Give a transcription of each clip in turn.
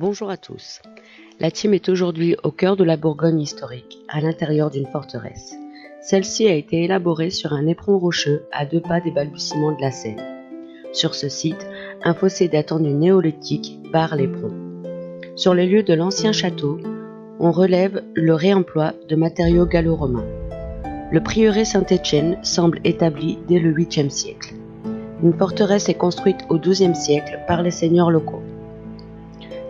Bonjour à tous. La team est aujourd'hui au cœur de la Bourgogne historique, à l'intérieur d'une forteresse. Celle-ci a été élaborée sur un éperon rocheux à 2 pas des balbutiements de la Seine. Sur ce site, un fossé datant du néolithique barre l'éperon. Sur les lieux de l'ancien château, on relève le réemploi de matériaux gallo-romains. Le prieuré Saint-Étienne semble établi dès le 8e siècle. Une forteresse est construite au 12e siècle par les seigneurs locaux.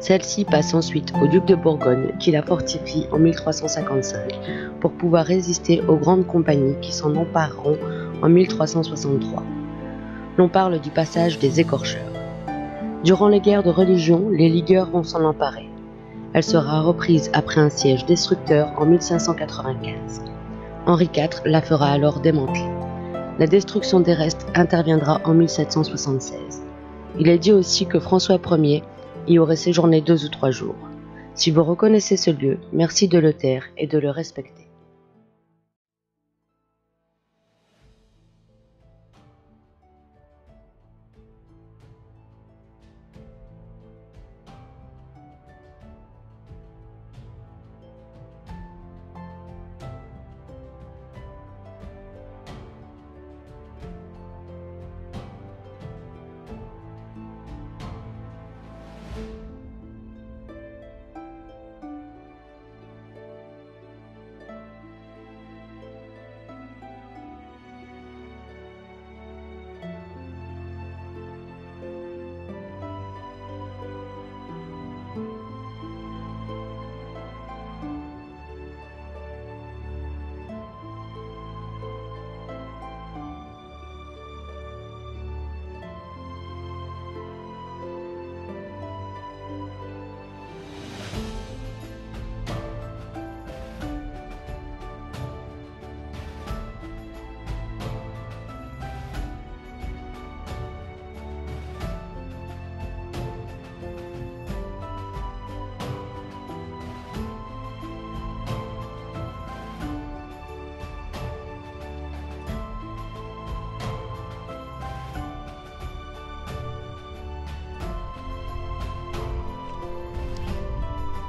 Celle-ci passe ensuite au duc de Bourgogne qui la fortifie en 1355 pour pouvoir résister aux grandes compagnies qui s'en empareront en 1363. L'on parle du passage des écorcheurs. Durant les guerres de religion, les ligueurs vont s'en emparer. Elle sera reprise après un siège destructeur en 1595. Henri IV la fera alors démanteler. La destruction des restes interviendra en 1776. Il est dit aussi que François Ier y aurait séjourné 2 ou 3 jours. Si vous reconnaissez ce lieu, merci de le taire et de le respecter.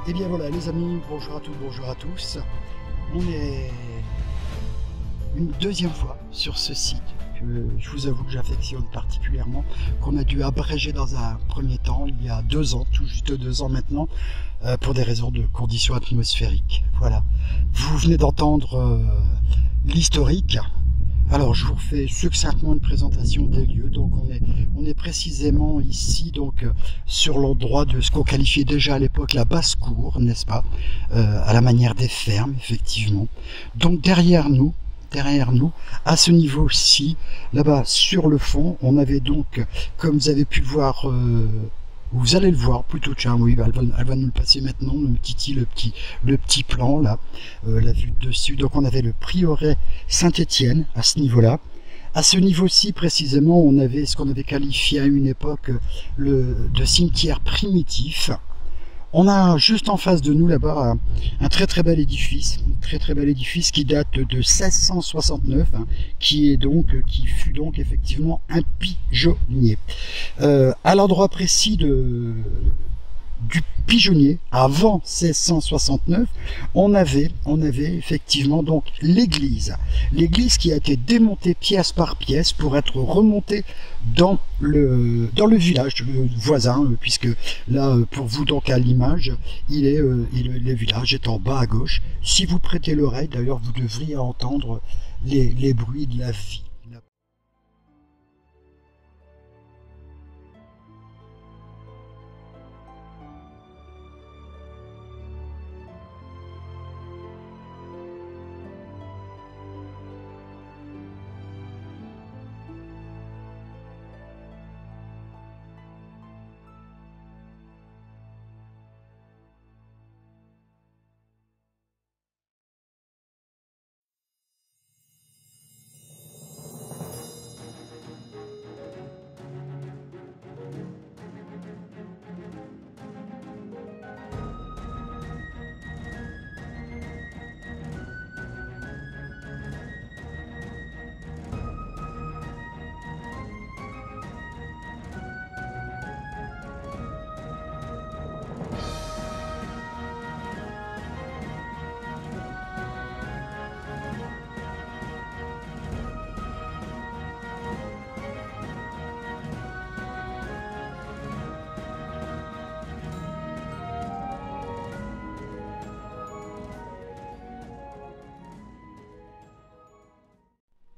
Et bien voilà les amis, bonjour à toutes, bonjour à tous. On est une deuxième fois sur ce site que je vous avoue que j'affectionne particulièrement, qu'on a dû abréger dans un premier temps, il y a 2 ans, tout juste 2 ans maintenant, pour des raisons de conditions atmosphériques. Voilà, vous venez d'entendre l'historique. Alors je vous refais succinctement une présentation des lieux. Donc on est précisément ici donc sur l'endroit de ce qu'on qualifiait déjà à l'époque la basse-cour, n'est-ce pas, à la manière des fermes effectivement. Donc derrière nous, à ce niveau-ci, là-bas sur le fond, on avait donc, comme vous avez pu le voir, vous allez le voir plutôt, tiens, oui, elle va nous le passer maintenant, le petit plan là, la vue de dessus. Donc on avait le prieuré Saint-Étienne à ce niveau-là. À ce niveau-ci précisément, on avait ce qu'on avait qualifié à une époque de cimetière primitif. On a juste en face de nous là-bas un très bel édifice, qui date de 1669, hein, qui fut donc effectivement un pigeonnier. À l'endroit précis du pigeonnier, avant 1669, on avait effectivement donc l'église qui a été démontée pièce par pièce pour être remontée dans le village voisin, puisque là pour vous donc à l'image, le village est en bas à gauche. Si vous prêtez l'oreille, d'ailleurs vous devriez entendre les bruits de la vie.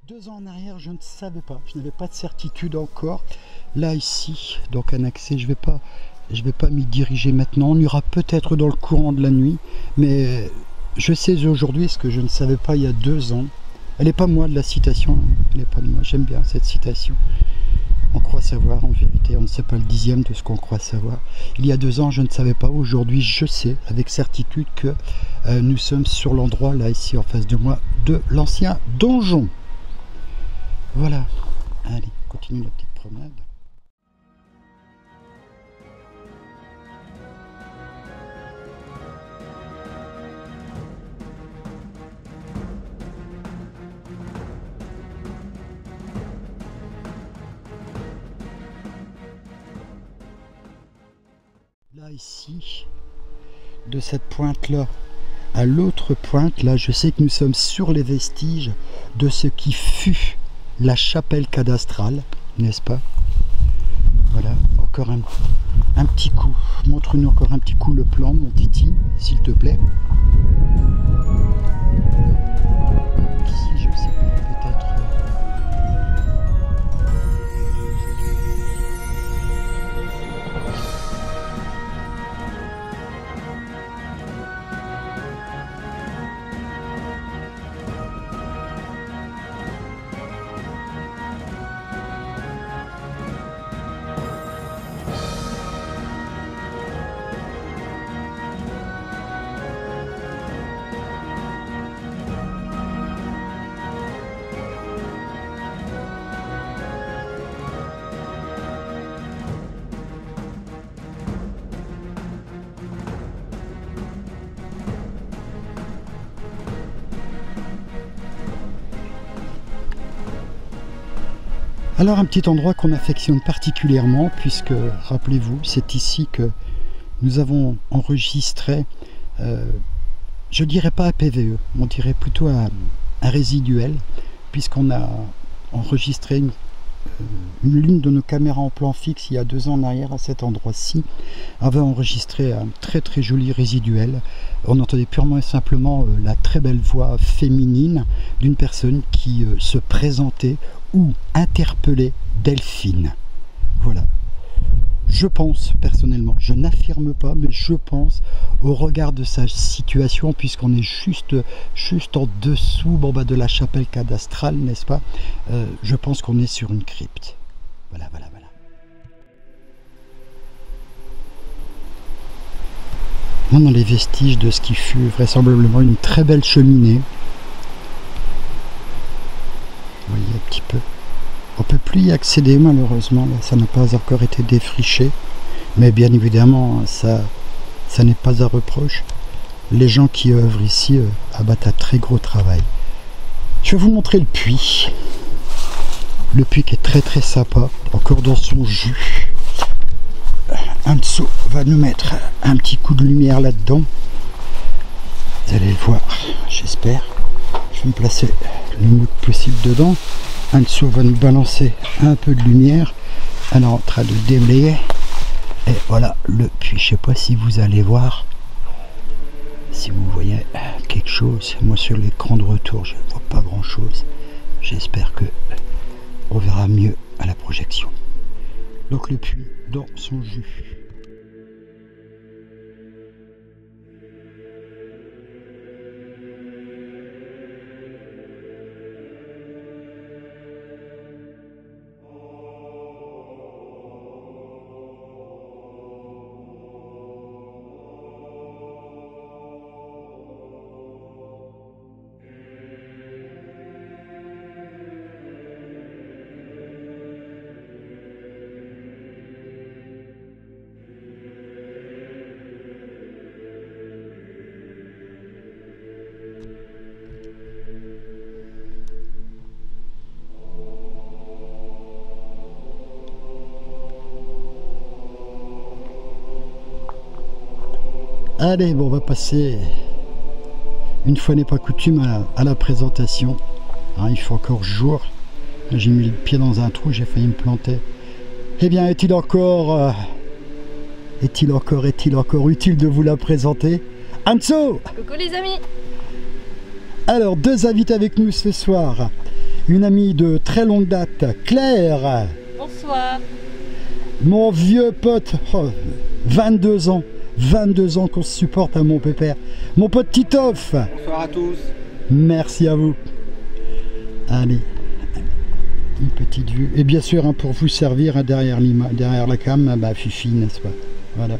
2 ans en arrière, je ne savais pas, je n'avais pas de certitude encore. Là, ici, donc un accès, je vais pas m'y diriger maintenant. On ira peut-être dans le courant de la nuit, mais je sais aujourd'hui ce que je ne savais pas il y a 2 ans. Elle n'est pas moi de la citation, elle n'est pas de moi. J'aime bien cette citation. On croit savoir, en vérité, on ne sait pas le 10e de ce qu'on croit savoir. Il y a 2 ans, je ne savais pas. Aujourd'hui, je sais avec certitude que nous sommes sur l'endroit, là, ici, en face de moi, de l'ancien donjon. Voilà. Allez, continue la petite promenade. Là, ici, de cette pointe-là à l'autre pointe, là, je sais que nous sommes sur les vestiges de ce qui fut la chapelle cadastrale, n'est-ce pas? Voilà, encore un petit coup. Montre-nous encore un petit coup le plan, mon Titi, s'il te plaît. Ici, je sais pas, peut-être... Alors un petit endroit qu'on affectionne particulièrement puisque, rappelez-vous, c'est ici que nous avons enregistré, je dirais pas un PVE, on dirait plutôt un résiduel, puisqu'on a enregistré l'une de nos caméras en plan fixe il y a 2 ans en arrière à cet endroit-ci, avait enregistré un très joli résiduel. On entendait purement et simplement la très belle voix féminine d'une personne qui se présentait ou interpellait Delphine. Voilà. Je pense personnellement, je n'affirme pas, mais je pense au regard de sa situation, puisqu'on est juste en dessous de la chapelle cadastrale, n'est-ce pas? Je pense qu'on est sur une crypte. Voilà. On est dans les vestiges de ce qui fut vraisemblablement une très belle cheminée. Vous voyez un petit peu. On ne peut plus y accéder malheureusement, là, ça n'a pas encore été défriché. Mais bien évidemment, ça n'est pas à reproche. Les gens qui œuvrent ici abattent un très gros travail. Je vais vous montrer le puits. Le puits qui est très sympa, encore dans son jus. Anso va nous mettre un petit coup de lumière là-dedans. Vous allez le voir, j'espère. Je vais me placer le mieux possible dedans. Anso va nous balancer un peu de lumière. Elle est en train de déblayer. Et voilà le puits. Je ne sais pas si vous allez voir. Si vous voyez quelque chose. Moi sur l'écran de retour, je ne vois pas grand chose. J'espère que on verra mieux à la projection. Donc le puits dans son jus. Allez, bon, on va passer, une fois n'est pas coutume, à la présentation. Hein, il fait encore jour. J'ai mis le pied dans un trou, j'ai failli me planter. Eh bien, est-il encore utile de vous la présenter? Anso! Coucou les amis! Alors, 2 invités avec nous ce soir. une amie de très longue date, Claire. Bonsoir. Mon vieux pote, 22 ans. 22 ans qu'on se supporte à mon pépère. Mon pote Titoff. Bonsoir à tous. Merci à vous. Allez, une petite vue. Et bien sûr, hein, pour vous servir hein, derrière la cam, bah, Fifi, n'est-ce pas? Voilà.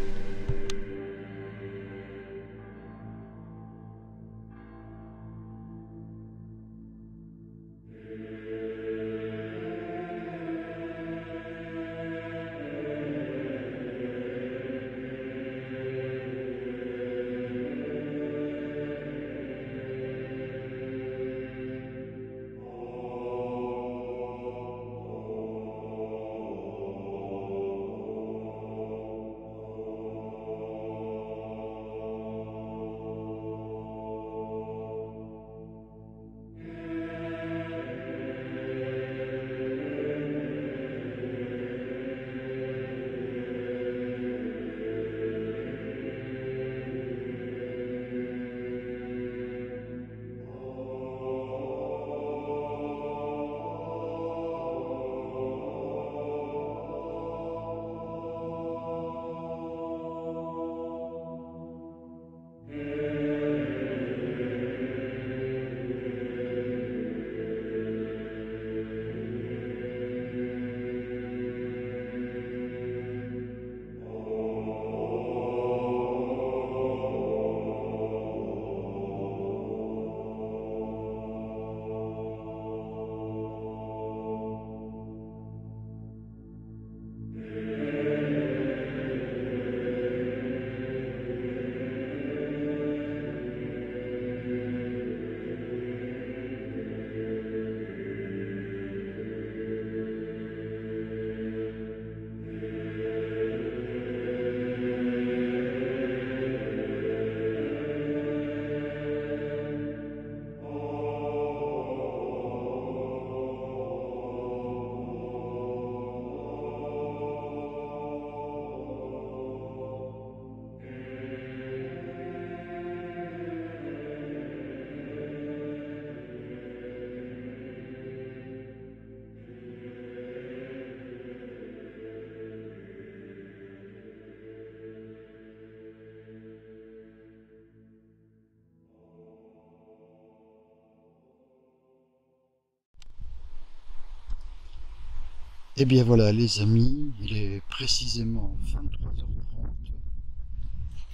Et bien voilà les amis, il est précisément 23h30.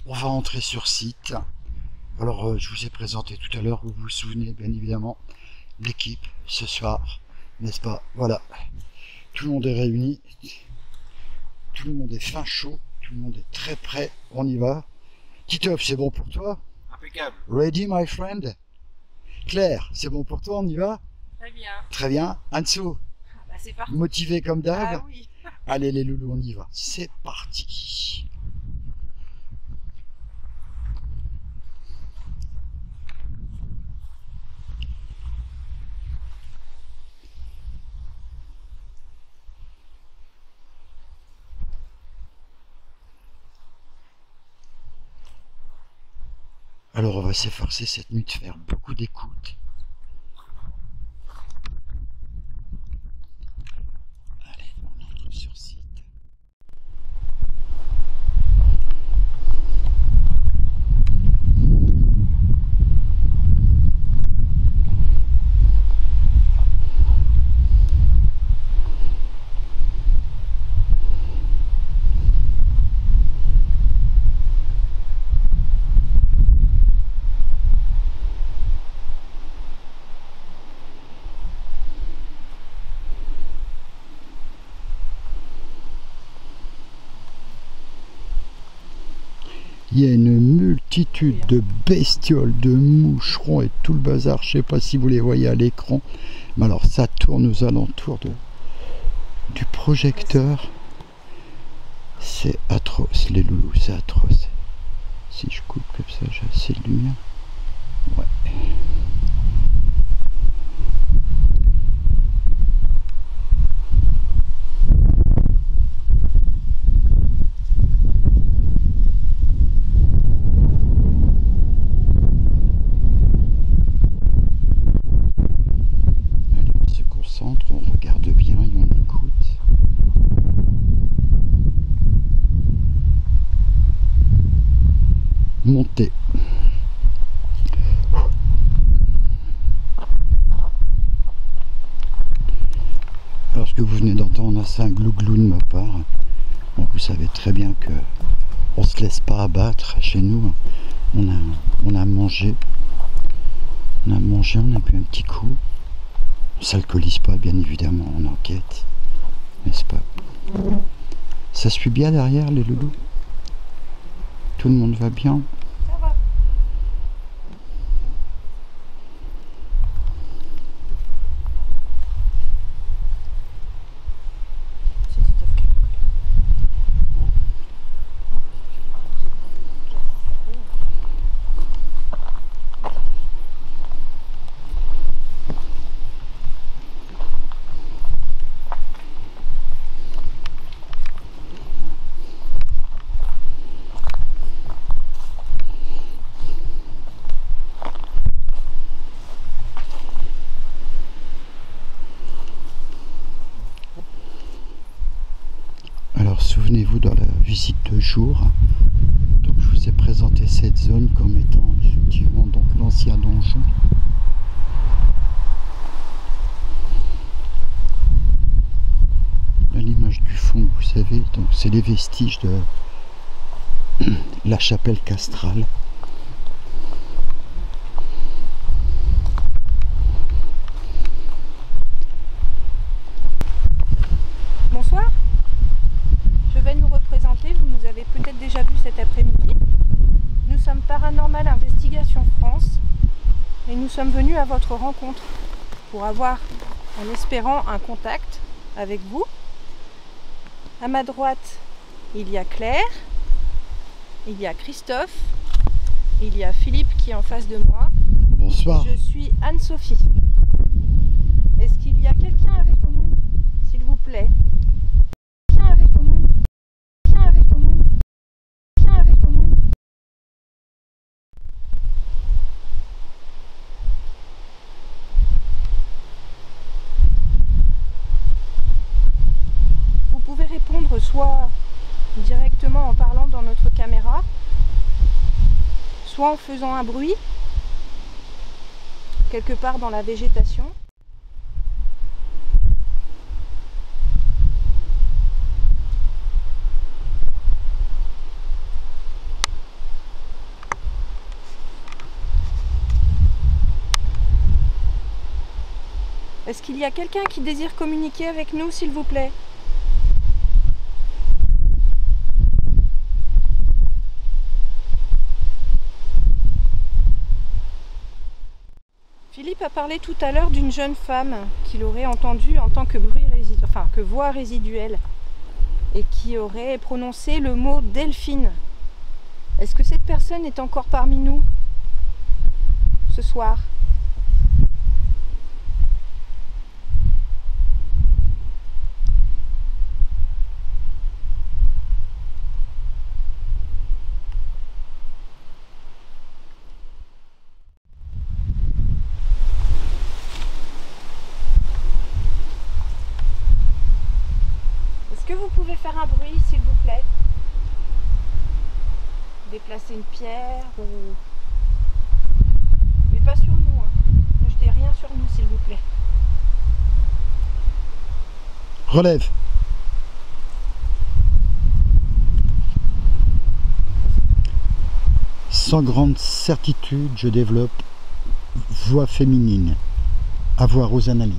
On va entrer sur site. Alors je vous ai présenté tout à l'heure, vous vous souvenez bien évidemment, l'équipe ce soir, n'est-ce pas? Voilà, tout le monde est réuni, tout le monde est fin chaud, tout le monde est très prêt, on y va. Titoff, c'est bon pour toi? Impeccable. Ready my friend? Claire, c'est bon pour toi, on y va? Très bien. Très bien. Anso, Bah, c'est parti. motivé comme d'hab? Ah oui. Allez les loulous, on y va. C'est parti. Alors on va s'efforcer cette nuit de faire beaucoup d'écoute. Allez, on entre sur site. Il y a une multitude de bestioles, de moucherons et tout le bazar. Je ne sais pas si vous les voyez à l'écran. Mais alors ça tourne aux alentours du projecteur. C'est atroce les loulous, c'est atroce. Si je coupe comme ça, j'ai assez de lumière. Ouais. Allez, on se monter. Alors ce que vous venez d'entendre, c'est un glouglou de ma part. Bon, vous savez très bien que on se laisse pas abattre chez nous. On a mangé. On a mangé, on a bu un petit coup. On s'alcoolise pas, bien évidemment, on enquête. N'est-ce pas? Ça suit bien derrière les loulous? Tout le monde va bien? Ça va. Alors souvenez-vous, dans la visite de jour, donc je vous ai présenté cette zone comme étant effectivement donc l'ancien donjon. Là, l'image du fond, vous savez, donc c'est les vestiges de la chapelle castrale. Bonsoir. Je vais nous représenter, vous nous avez peut-être déjà vu cet après-midi. Nous sommes Paranormal Investigation France et nous sommes venus à votre rencontre pour avoir, en espérant, un contact avec vous. À ma droite, il y a Claire, il y a Christophe, il y a Philippe qui est en face de moi. Bonsoir. Je suis Anne-Sophie. Est-ce qu'il y a quelqu'un avec nous, s'il vous plaît? Quelqu'un avec nous? Quelqu'un avec nous? Quelqu'un avec nous? Vous pouvez répondre soit directement en parlant dans notre caméra, soit en faisant un bruit quelque part dans la végétation. Est-ce qu'il y a quelqu'un qui désire communiquer avec nous, s'il vous plaît? Philippe a parlé tout à l'heure d'une jeune femme qu'il aurait entendue en tant que voix résiduelle et qui aurait prononcé le mot Delphine. Est-ce que cette personne est encore parmi nous ce soir? Est-ce que vous pouvez faire un bruit, s'il vous plaît? Déplacer une pierre ou... Mais pas sur nous, hein. Ne jetez rien sur nous, s'il vous plaît. Relève. Sans grande certitude, je développe voix féminine. À voir aux analyses.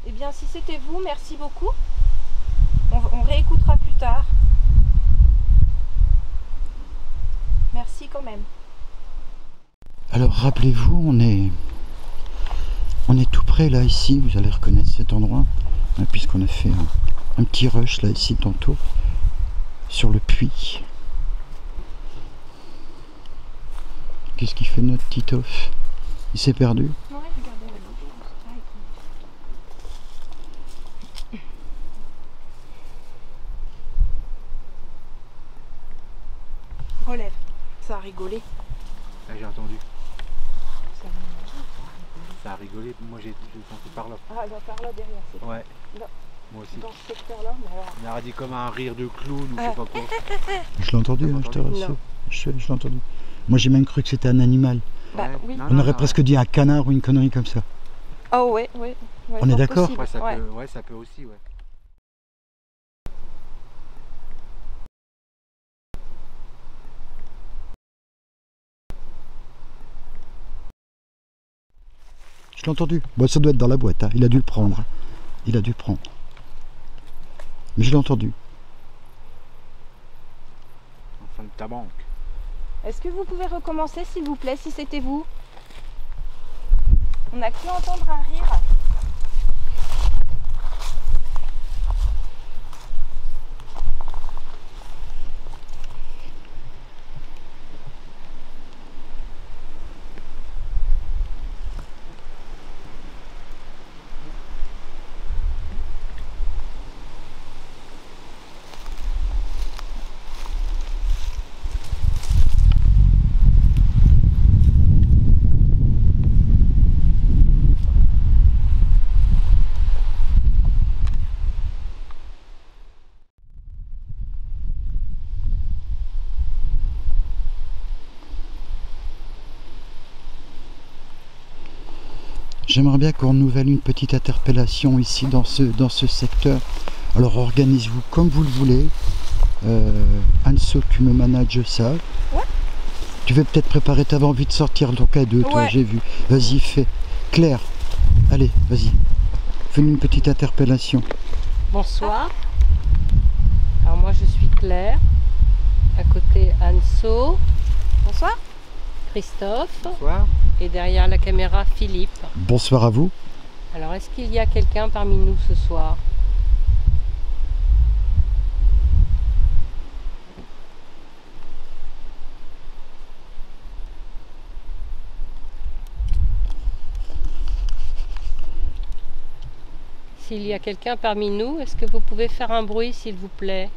Eh bien, si c'était vous, merci beaucoup. On réécoutera plus tard. Merci quand même. Alors rappelez-vous, on est tout près là ici, vous allez reconnaître cet endroit, hein, puisqu'on a fait un petit rush là ici tantôt, sur le puits. Qu'est-ce qu'il fait notre Titoff? Il s'est perdu? Ouais, regardez là. Relève. Ça a rigolé. Ah, j'ai entendu. Ça Ça a rigolé. Moi j'ai senti par là. Ah, elle va par là derrière. Ouais. Là. Moi aussi. dans ce secteur-là. Mais alors... On a dit comme un rire de clown ou je sais pas quoi. Je l'ai entendu, hein, je te rassure. Non. Je l'ai entendu. Moi j'ai même cru que c'était un animal. Bah, oui. Non, On non, aurait non, presque dit un canard ou une connerie comme ça. Oh ouais, ouais. On est fort d'accord? possible, Ouais, ouais. ça peut aussi, ouais. Je l'ai entendu. Bon, ça doit être dans la boîte, hein. Il a dû le prendre. Il a dû le prendre. Mais je l'ai entendu. Enfin de ta banque. Est-ce que vous pouvez recommencer s'il vous plaît, si c'était vous? On a cru entendre un rire. J'aimerais bien qu'on renouvelle une petite interpellation ici dans ce secteur. Alors organisez-vous comme vous le voulez. Anso, tu me manages ça. Ouais. Tu veux peut-être préparer, t'avais envie de sortir ton cadeau, toi, Ouais. j'ai vu. Vas-y, fais. Claire, allez, vas-y. Fais-nous une petite interpellation. Bonsoir. Alors moi je suis Claire, à côté Anso, Bonsoir. Christophe Bonsoir. et derrière la caméra Philippe. Bonsoir à vous. Alors est-ce qu'il y a quelqu'un parmi nous ce soir? S'il y a quelqu'un parmi nous, est-ce que vous pouvez faire un bruit s'il vous plaît?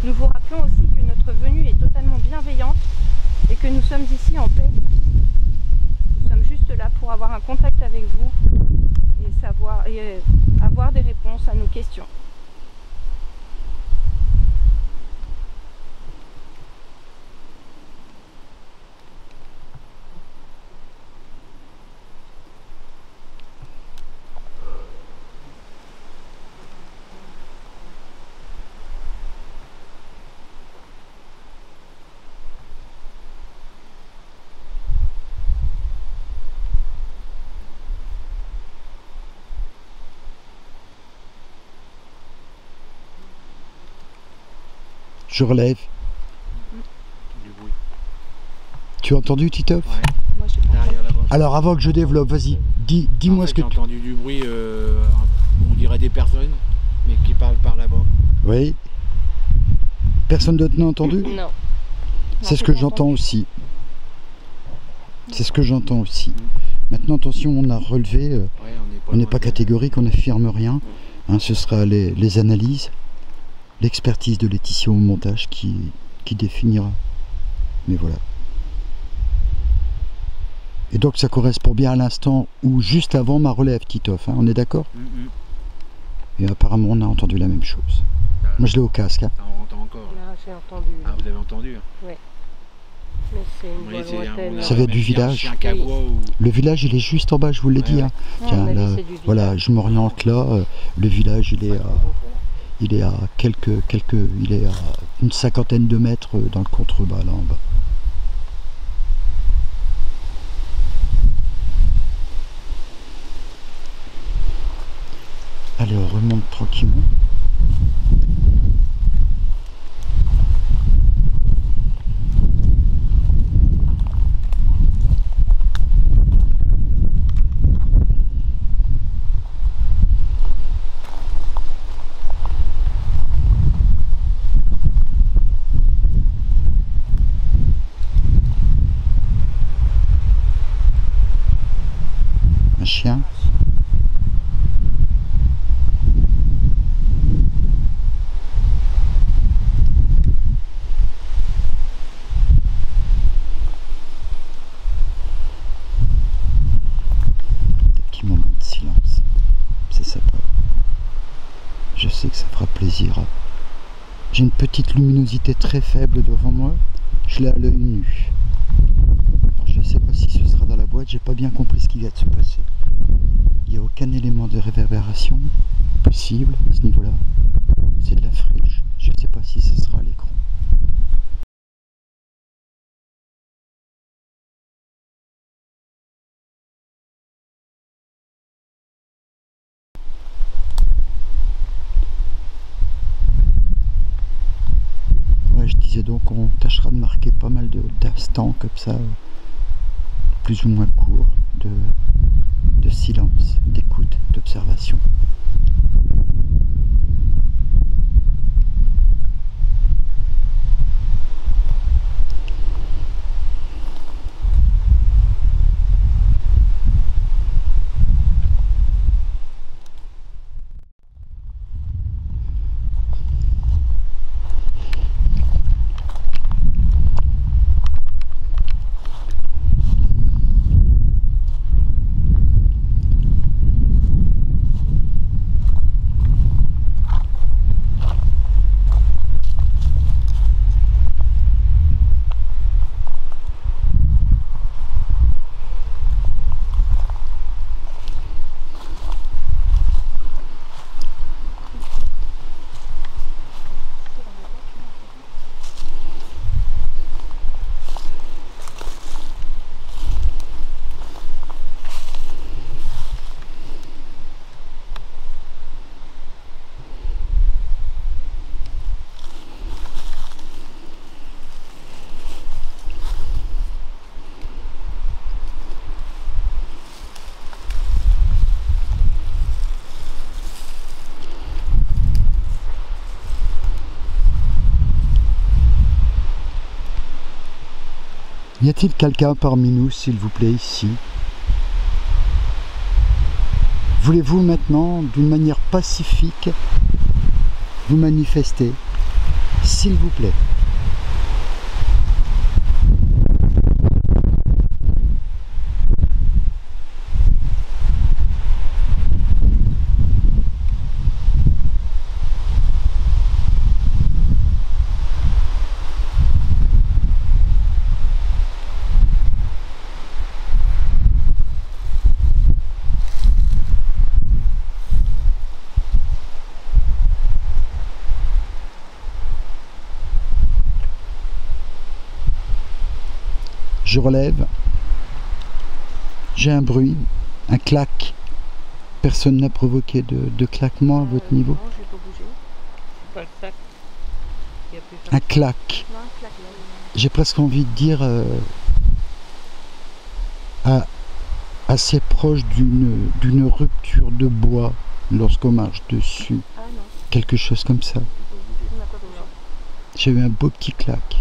Nous vous rappelons aussi que notre venue est totalement bienveillante et que nous sommes ici en paix. Nous sommes juste là pour avoir un contact avec vous et avoir des réponses à nos questions. Je relève. Du bruit. Tu as entendu, Titoff? Ouais. Moi, j'ai pas Derrière la banque. Alors avant que je développe, vas-y, dis-moi En fait, ce que j'ai tu... entendu du bruit, on dirait des personnes, mais qui parlent par là-bas. Oui. Personne d'autre n'a entendu? Non. C'est ce que j'entends aussi. C'est ce que j'entends aussi. Maintenant, attention, on a relevé, Ouais, on n'est loin pas de- catégorique, on n'affirme rien. Hein, ce sera les analyses, l'expertise de Laetitia au montage qui définira. Mais voilà. Et donc ça correspond bien à l'instant où juste avant ma relève, Titoff, hein, on est d'accord? Et apparemment on a entendu la même chose. Moi je l'ai au casque. Hein. Ça, on entend encore. Là j'ai entendu. Ah, vous avez entendu? Mais c'est une Oui, voix c'est un- lointaine. on a- Ça vient du on a village. Un chien qui aboie ou... Le village il est juste en bas, je vous l'ai dit. Ouais, Hein. Non, Tiens, on a là, laissé du village. voilà, je m'oriente là. Le village il est à il est à une cinquantaine de mètres dans le contrebas là en bas. Allez, on remonte tranquillement. chien. Des petits moments de silence, c'est sympa. Je sais que ça fera plaisir. J'ai une petite luminosité très faible devant moi, je l'ai à l'œil nu. Alors je ne sais pas si ce sera dans la boîte, j'ai pas bien compris ce qui vient de se passer. Il n'y a aucun élément de réverbération possible à ce niveau-là. C'est de la friche, je ne sais pas si ce sera à l'écran. Je disais donc on tâchera de marquer pas mal d'instants comme ça, plus ou moins courts, de silence, d'écoute, d'observation. Y a-t-il quelqu'un parmi nous, s'il vous plaît, ici? Voulez-vous maintenant, d'une manière pacifique, vous manifester, s'il vous plaît? Je relève, j'ai un bruit, un clac. Personne n'a provoqué de claquement à votre niveau? Non, j'ai pas bougé. C'est pas le clac. Il y a plus Un clac. Non, un clac. J'ai presque envie de dire assez proche d'une rupture de bois lorsqu'on marche dessus. Ah non, Quelque chose comme ça. on n'a pas bougé. J'ai eu un beau petit clac.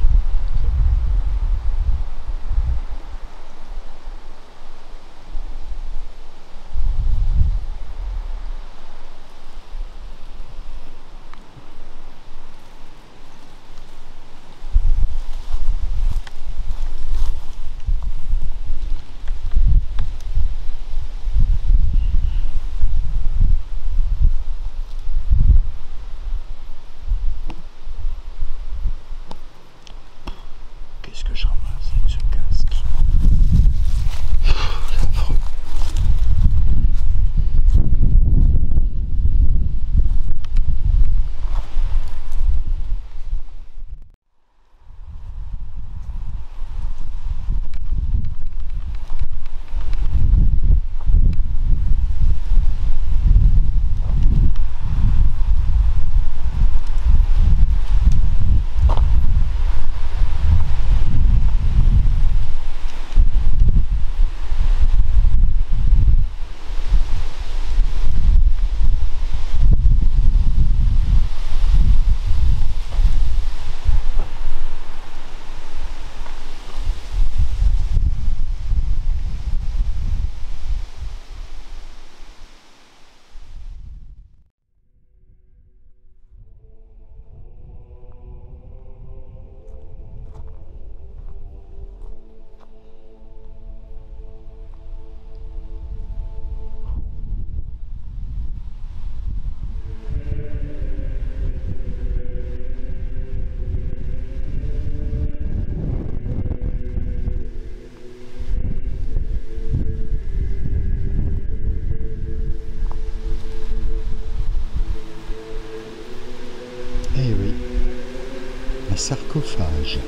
sarcophage.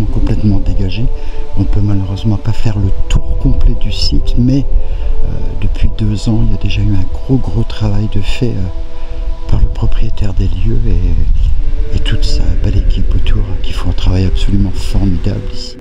Complètement dégagé. On peut malheureusement pas faire le tour complet du site, mais depuis 2 ans, il y a déjà eu un gros travail de fait par le propriétaire des lieux et toute sa belle équipe autour qui font un travail absolument formidable ici.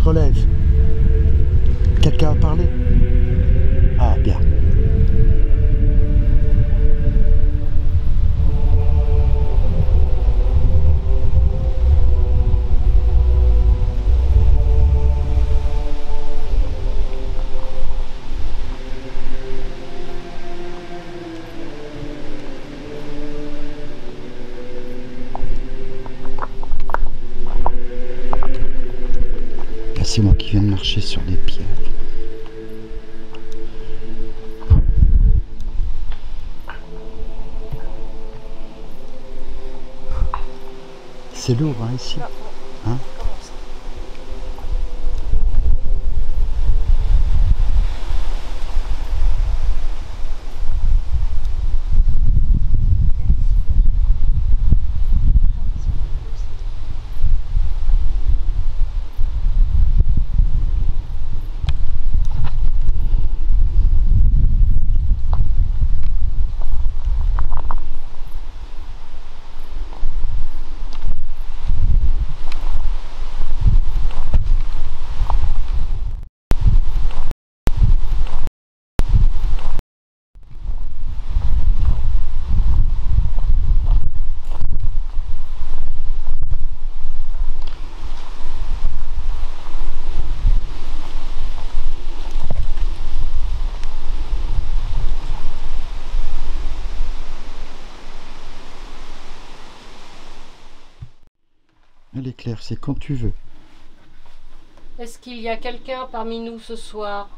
Relève. Quelqu'un a parlé? Ah, bien. C'est moi qui viens de marcher sur des pierres. C'est lourd hein, ici. Hein? Elle est claire, c'est quand tu veux. Est-ce qu'il y a quelqu'un parmi nous ce soir?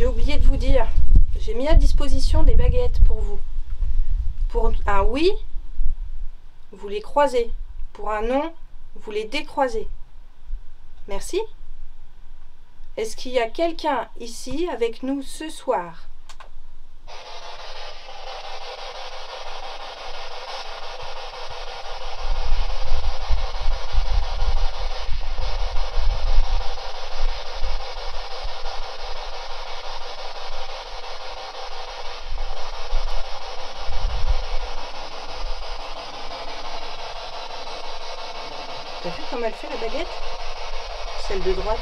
j'ai oublié de vous dire, j'ai mis à disposition des baguettes pour vous. Pour un oui, vous les croisez. Pour un non, vous les décroisez. Merci. Est-ce qu'il y a quelqu'un ici avec nous ce soir? T'as vu comme elle fait la baguette? Celle de droite.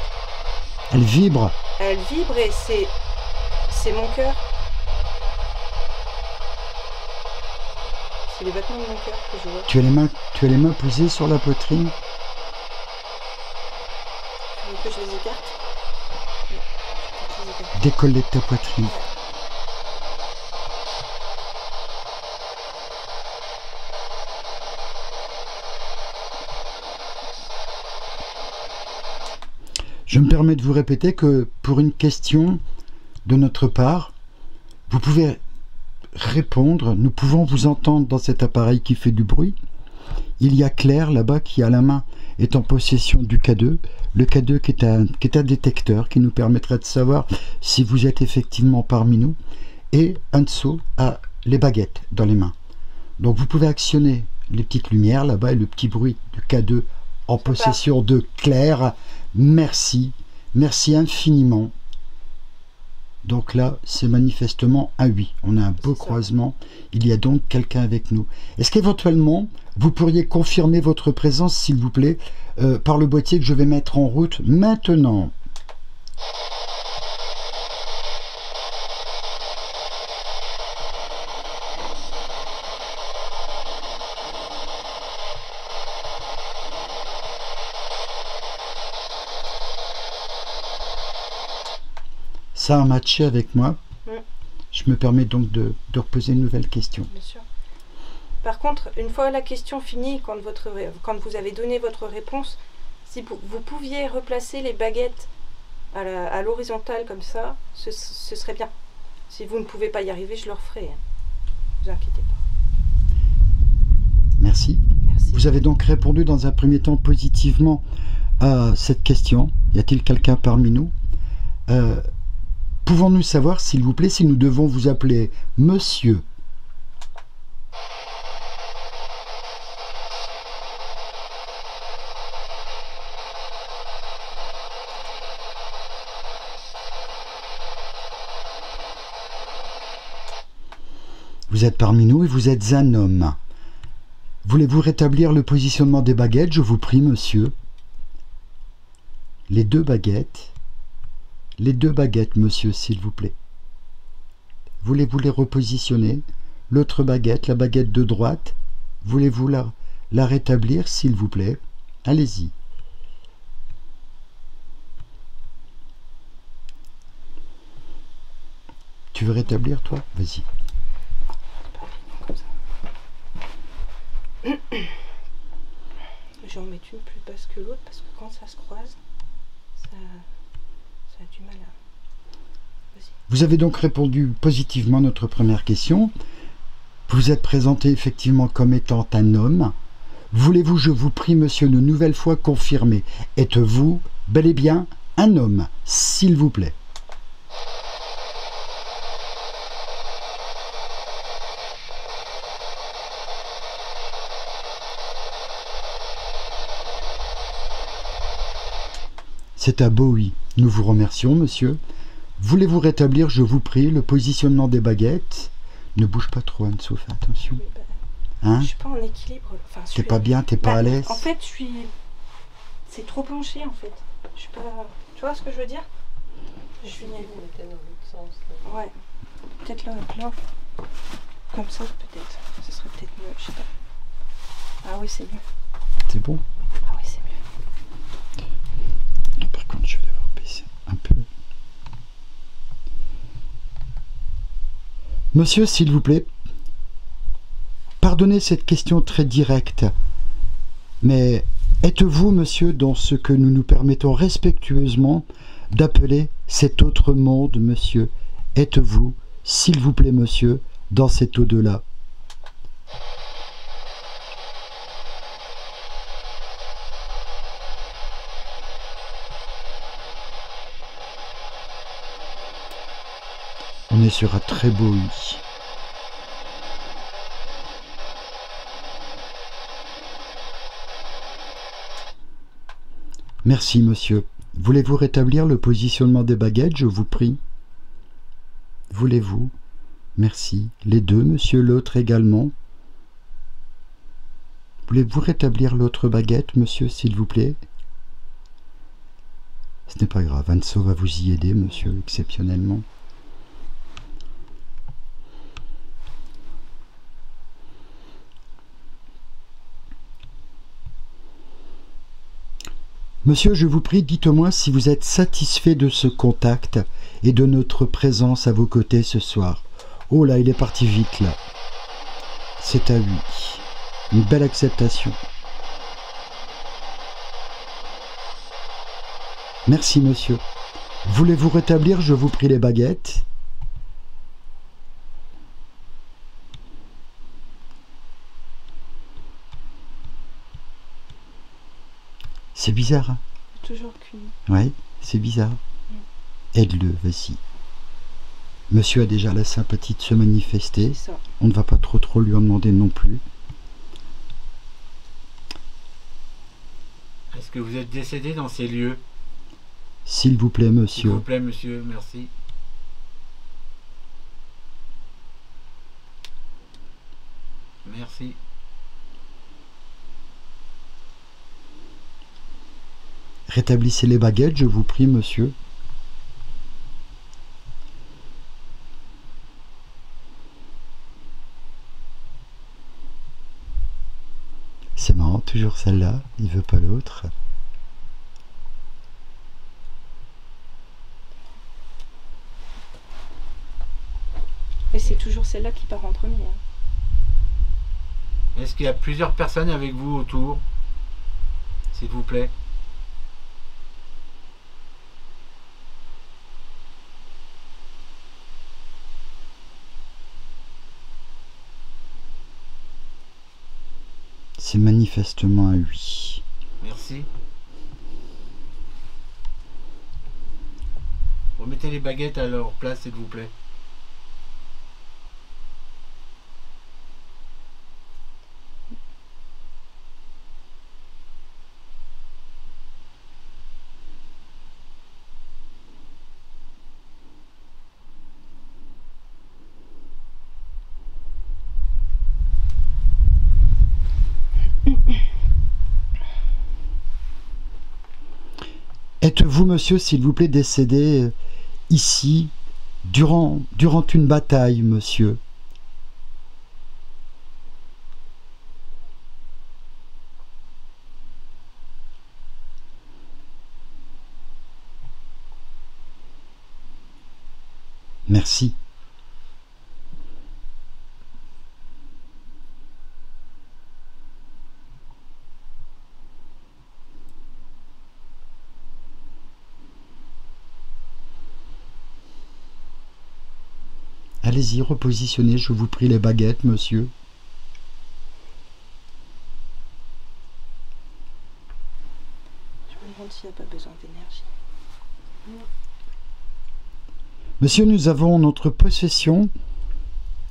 Elle vibre. Elle vibre et c'est mon cœur. C'est les battements de mon cœur que je vois. Tu as les mains posées sur la poitrine. Tu veux que je les écarte? Oui, je les écarte. Décollée de ta poitrine. Je me permets de vous répéter que pour une question de notre part, vous pouvez répondre. Nous pouvons vous entendre dans cet appareil qui fait du bruit. Il y a Claire là-bas qui à la main est en possession du K2. Le K2 qui est un détecteur qui nous permettrait de savoir si vous êtes effectivement parmi nous. Et Anso a les baguettes dans les mains. Donc vous pouvez actionner les petites lumières là-bas et le petit bruit du K2 en possession de Claire. Merci, merci infiniment. Donc là, c'est manifestement un oui. On a un beau croisement. Il y a donc quelqu'un avec nous. Est-ce qu'éventuellement, vous pourriez confirmer votre présence, s'il vous plaît, par le boîtier que je vais mettre en route maintenant? Ça a matché avec moi. Je me permets donc de reposer une nouvelle question. Bien sûr. Par contre, une fois la question finie, quand vous avez donné votre réponse, si vous pouviez replacer les baguettes à l'horizontale comme ça, ce serait bien. Si vous ne pouvez pas y arriver, je le referai. Ne vous inquiétez pas. Merci. Merci. Vous avez donc répondu dans un premier temps positivement à cette question. Y a-t-il quelqu'un parmi nous? Pouvons-nous savoir, s'il vous plaît, si nous devons vous appeler monsieur? Vous êtes parmi nous et vous êtes un homme. Voulez-vous rétablir le positionnement des baguettes? Je vous prie, monsieur. Les deux baguettes. Les deux baguettes, monsieur, s'il vous plaît. Voulez-vous les repositionner? L'autre baguette, la baguette de droite, voulez-vous la rétablir, s'il vous plaît? Allez-y. Tu veux rétablir, toi? Vas-y. Je vais en mettre une plus basse que l'autre parce que quand ça se croise, ça a du mal à... Vas-y. Vous avez donc répondu positivement à notre première question. Vous êtes présenté effectivement comme étant un homme. Voulez-vous, je vous prie, monsieur, une nouvelle fois confirmer? Êtes-vous bel et bien un homme, s'il vous plaît? C'est un beau oui. Nous vous remercions, monsieur. Voulez-vous rétablir, je vous prie, le positionnement des baguettes? Ne bouge pas trop, Anne-Sophie, attention. Oui, Hein? je suis pas en équilibre. Enfin, T'es pas bien, t'es pas à l'aise? En fait, je suis... C'est trop penché, en fait. Je suis pas... Tu vois ce que je veux dire? Je suis... Ouais. Peut-être là, comme ça, peut-être. Ce serait peut-être mieux, je sais pas. Ah oui, c'est mieux. C'est bon? Ah oui, c'est mieux. Non, par contre, je vais devoir baisser un peu. Monsieur, s'il vous plaît, pardonnez cette question très directe, mais êtes-vous, monsieur, dans ce que nous nous permettons respectueusement d'appeler cet autre monde, monsieur. Êtes-vous, s'il vous plaît, monsieur, dans cet au-delà? On est sur un très beau lit. Merci, monsieur. Voulez-vous rétablir le positionnement des baguettes, je vous prie? Voulez-vous? Merci. Les deux, monsieur, l'autre également. Voulez-vous rétablir l'autre baguette, monsieur, s'il vous plaît? Ce n'est pas grave, Anso va vous y aider, monsieur, exceptionnellement. Monsieur, je vous prie, dites-moi si vous êtes satisfait de ce contact et de notre présence à vos côtés ce soir. Oh là, il est parti vite là. C'est à lui. Une belle acceptation. Merci, monsieur. Voulez-vous rétablir, je vous prie, les baguettes? C'est bizarre, hein? Toujours cuit. Ouais, c'est bizarre. Aide-le, vas-y. Monsieur a déjà la sympathie de se manifester. C'est ça. On ne va pas trop lui en demander non plus. Est-ce que vous êtes décédé dans ces lieux? S'il vous plaît, S'il monsieur. vous plaît, monsieur, merci. Merci. Rétablissez les baguettes, je vous prie, monsieur. C'est marrant, toujours celle-là, il veut pas l'autre. Et c'est toujours celle-là qui part en premier. Hein. Est-ce qu'il y a plusieurs personnes avec vous autour? S'il vous plaît. C'est manifestement un oui. Merci. Remettez les baguettes à leur place, s'il vous plaît. Êtes-vous, monsieur, s'il vous plaît, décédé ici, durant une bataille, monsieur? Merci. Allez-y, repositionnez, je vous prie, les baguettes, monsieur. Je me demande s'il n'y a pas besoin d'énergie. Monsieur, nous avons en notre possession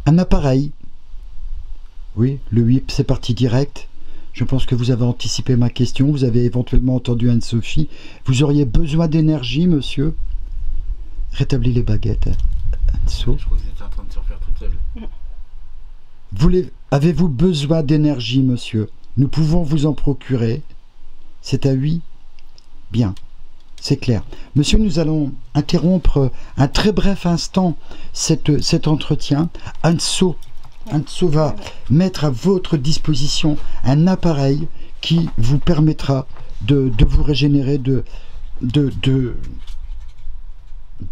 un appareil. Oui, le WIP, c'est parti direct. Je pense que vous avez anticipé ma question. Vous avez éventuellement entendu Anne-Sophie. Vous auriez besoin d'énergie, monsieur? Rétablis les baguettes. Anne-Sophie. Je crois que vous êtes en train de se refaire toute seule. Avez-vous besoin d'énergie, monsieur? Nous pouvons vous en procurer. C'est à oui? Bien. C'est clair. Monsieur, nous allons interrompre un très bref instant cet entretien. Anso va mettre à votre disposition un appareil qui vous permettra de vous régénérer, de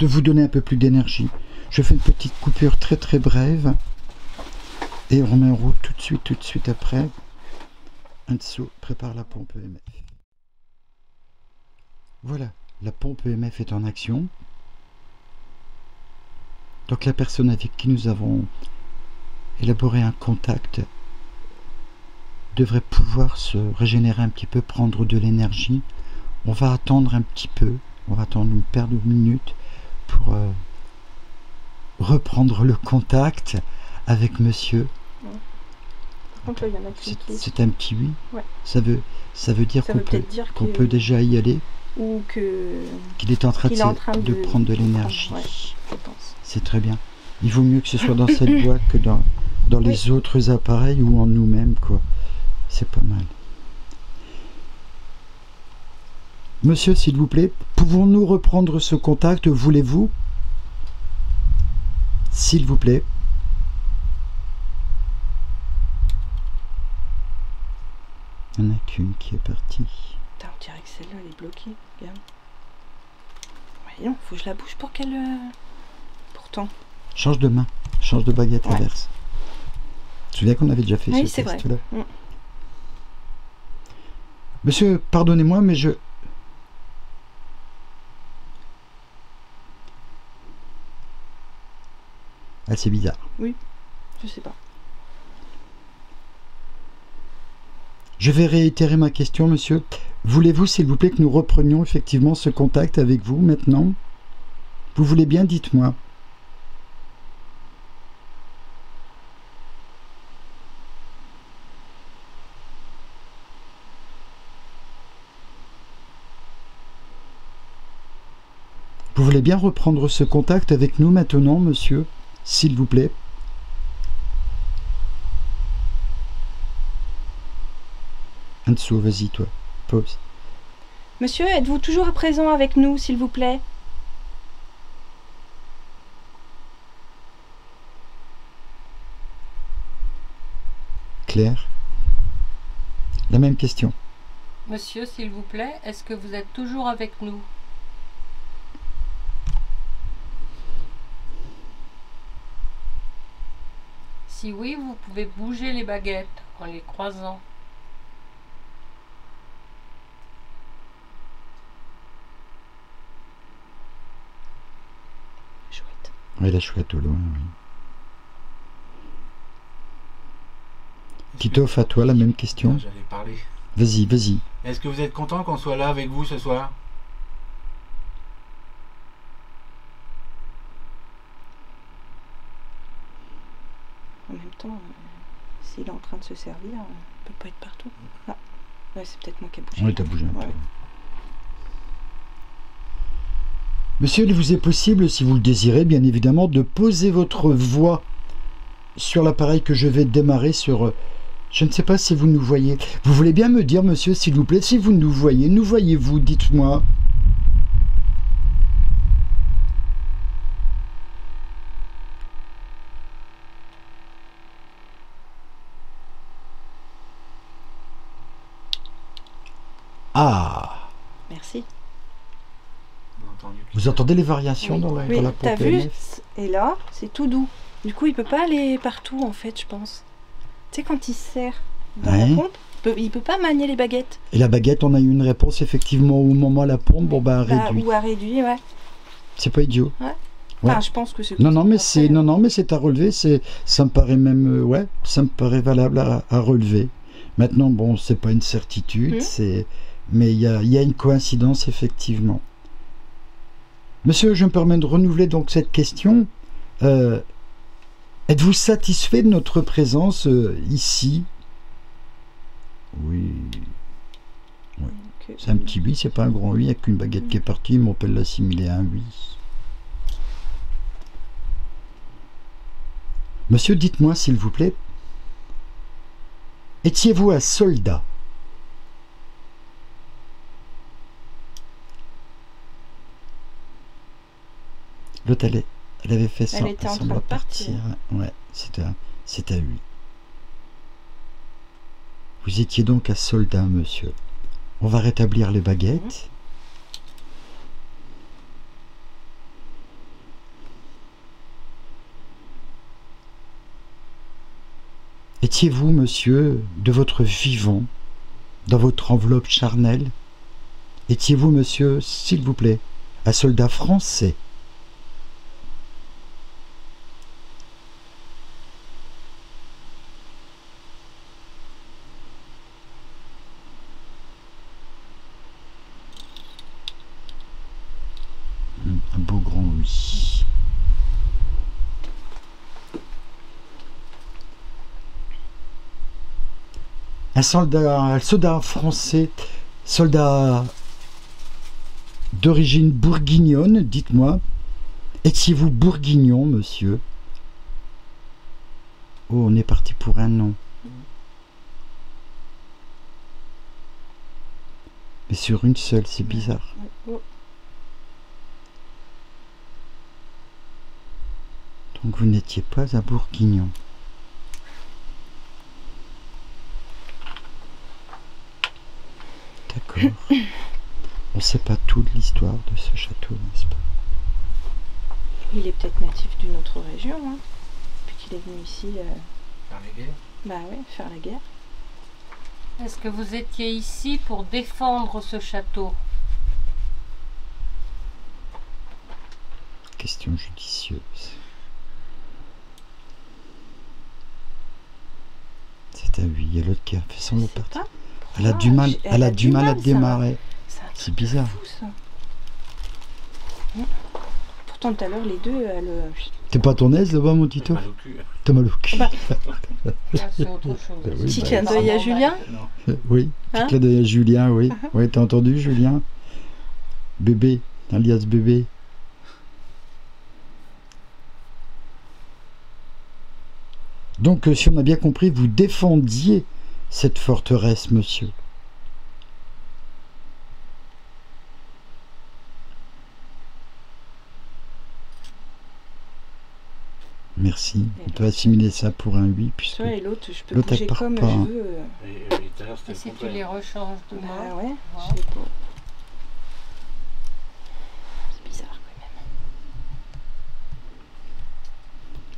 vous donner un peu plus d'énergie. Je fais une petite coupure très très brève et on remet en route tout de suite après. Anso prépare la pompe EMF. Voilà, La pompe EMF est en action. Donc la personne avec qui nous avons élaboré un contact devrait pouvoir se régénérer un petit peu, prendre de l'énergie. On va attendre un petit peu, on va attendre une paire de minutes pour reprendre le contact avec monsieur. Par contre, là, il y en a qui C'est un petit oui. Ouais. Ça veut dire Ça qu'on veut peut, peut-être dire qu'on peut déjà y aller, ou qu'il est en train, qu'il est en train de prendre de l'énergie. Ouais, je pense. C'est très bien. Il vaut mieux que ce soit dans cette voie que dans les autres appareils ou en nous-mêmes, quoi. C'est pas mal. Monsieur, s'il vous plaît, pouvons-nous reprendre ce contact, voulez-vous? S'il vous plaît. Il n'y en a qu'une qui est partie. Putain, on dirait que celle-là, elle est bloquée. Regarde. Ouais, non, faut que je la bouge pour qu'elle... Pourtant. Change de main, change de baguette Ouais. inverse. Tu te souviens qu'on avait déjà fait Oui, ce c'est vrai. test-là? Monsieur, pardonnez-moi, mais je... Ah, c'est bizarre. Je sais pas. Je vais réitérer ma question, monsieur. Voulez-vous, s'il vous plaît, que nous reprenions effectivement ce contact avec vous maintenant? Vous voulez bien, dites-moi. Vous voulez bien reprendre ce contact avec nous maintenant, monsieur, s'il vous plaît? En dessous, vas-y, toi. Pause. Monsieur, êtes-vous toujours à présent avec nous, s'il vous plaît? Claire. La même question. Monsieur, s'il vous plaît, est-ce que vous êtes toujours avec nous? Si oui, vous pouvez bouger les baguettes en les croisant. Chouette. Oui, la chouette au loin, oui. Titoff, à toi la même question. J'allais parler. Vas-y, vas-y. Est-ce que vous êtes content qu'on soit là avec vous ce soir? En même temps, s'il est en train de se servir, il peut pas être partout. Ah, ouais, c'est peut-être moi qui ai bougé. Oui, t'as bougé un Ouais. peu. Monsieur, il vous est possible, si vous le désirez, bien évidemment, de poser votre voix sur l'appareil que je vais démarrer sur... Je ne sais pas si vous nous voyez. Vous voulez bien me dire, monsieur, s'il vous plaît, si vous nous voyez-vous, dites-moi. Ah, Merci. On a entendu que- vous entendez les variations Oui. dans Oui, la t'as pompe vu? EMF? Et là, c'est tout doux. Du coup, il peut pas aller partout, en fait, je pense. Tu sais, quand il se sert dans Ouais. la pompe, il peut pas manier les baguettes. Et la baguette, on a eu une réponse effectivement au moment à la pompe, bon ben Bah, réduit. ou à réduire, ouais. C'est pas idiot. Enfin, je pense que c'est... Non, non, mais après, c'est non, non, mais c'est à relever. Ça me paraît même, ouais, ça me paraît valable à relever. Maintenant, bon, c'est pas une certitude, mais il y a une coïncidence effectivement. Monsieur, je me permets de renouveler donc cette question. Êtes-vous satisfait de notre présence ici? Oui. que- C'est un petit oui, c'est pas un grand oui, avec une baguette qui est partie, mais on peut l'assimiler à un oui. Monsieur, dites-moi s'il vous plaît, étiez-vous un soldat? L'autre, elle avait fait ça. Elle était en train de partir. Ouais, c'est un oui. Vous étiez donc un soldat, monsieur. On va rétablir les baguettes. Étiez-vous, monsieur, de votre vivant, dans votre enveloppe charnelle, Étiez-vous, monsieur, s'il vous plaît, un soldat français? Un beau grand oui. Un soldat français, soldat d'origine bourguignonne, dites-moi. Étiez-vous bourguignon, monsieur? Oh, on est parti pour un non. Mais sur une seule, c'est bizarre. Donc vous n'étiez pas un bourguignon. D'accord. On ne sait pas tout de l'histoire de ce château, n'est-ce pas? Il est peut-être natif d'une autre région, hein, puis qu'il est venu ici Faire les guerres. bah ouais, faire la guerre. Est-ce que vous étiez ici pour défendre ce château? Question judicieuse. C'est un oui. Il y a l'autre qui a fait son autre partie. Elle a du mal, elle a du mal à démarrer. C'est bizarre. Fou, ça. Pourtant tout à l'heure les deux, T'es pas à ton aise là-bas, mon Tito? Mal au cul. T'as mal au cul. Bah. Ça, c'est autre chose. Oui, petit bah, clin d'œil à Julien. Non. Oui, Hein? petit clin d'œil à Julien, oui. Oui, t'as entendu, Julien? Bébé, alias bébé. Donc, si on a bien compris, vous défendiez cette forteresse, monsieur. Merci. On peut assimiler ça pour un oui, puisque Tu vois, et l'autre, je peux l'autre, elle bouger part comme pas, je hein. veux. Et tout à l'heure, c'était Et le si tu contraire. les rechanges Bah demain? ouais, Ouais. je sais pas. C'est bizarre quand même.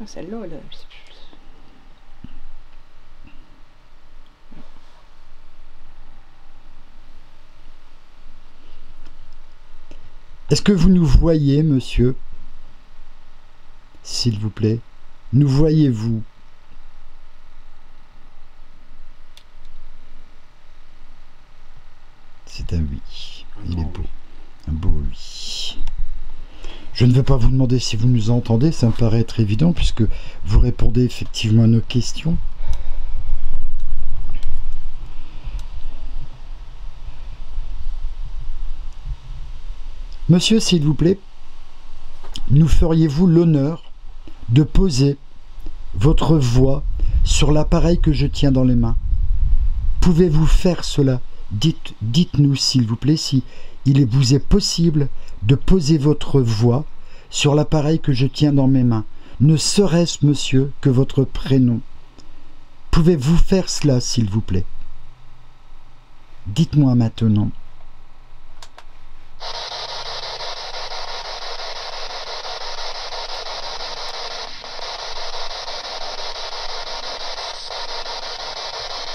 Ah, celle-là, elle... Est-ce que vous nous voyez, monsieur? S'il vous plaît. Nous voyez-vous? C'est un oui. Il est beau. Un beau oui. Je ne veux pas vous demander si vous nous entendez, ça me paraît être évident, puisque vous répondez effectivement à nos questions. Monsieur, s'il vous plaît, nous feriez-vous l'honneur de poser votre voix sur l'appareil que je tiens dans les mains? Pouvez-vous faire cela? Dites-nous, s'il vous plaît, si il vous est possible de poser votre voix sur l'appareil que je tiens dans mes mains. Ne serait-ce, monsieur, que votre prénom. Pouvez-vous faire cela, s'il vous plaît? Dites-moi maintenant.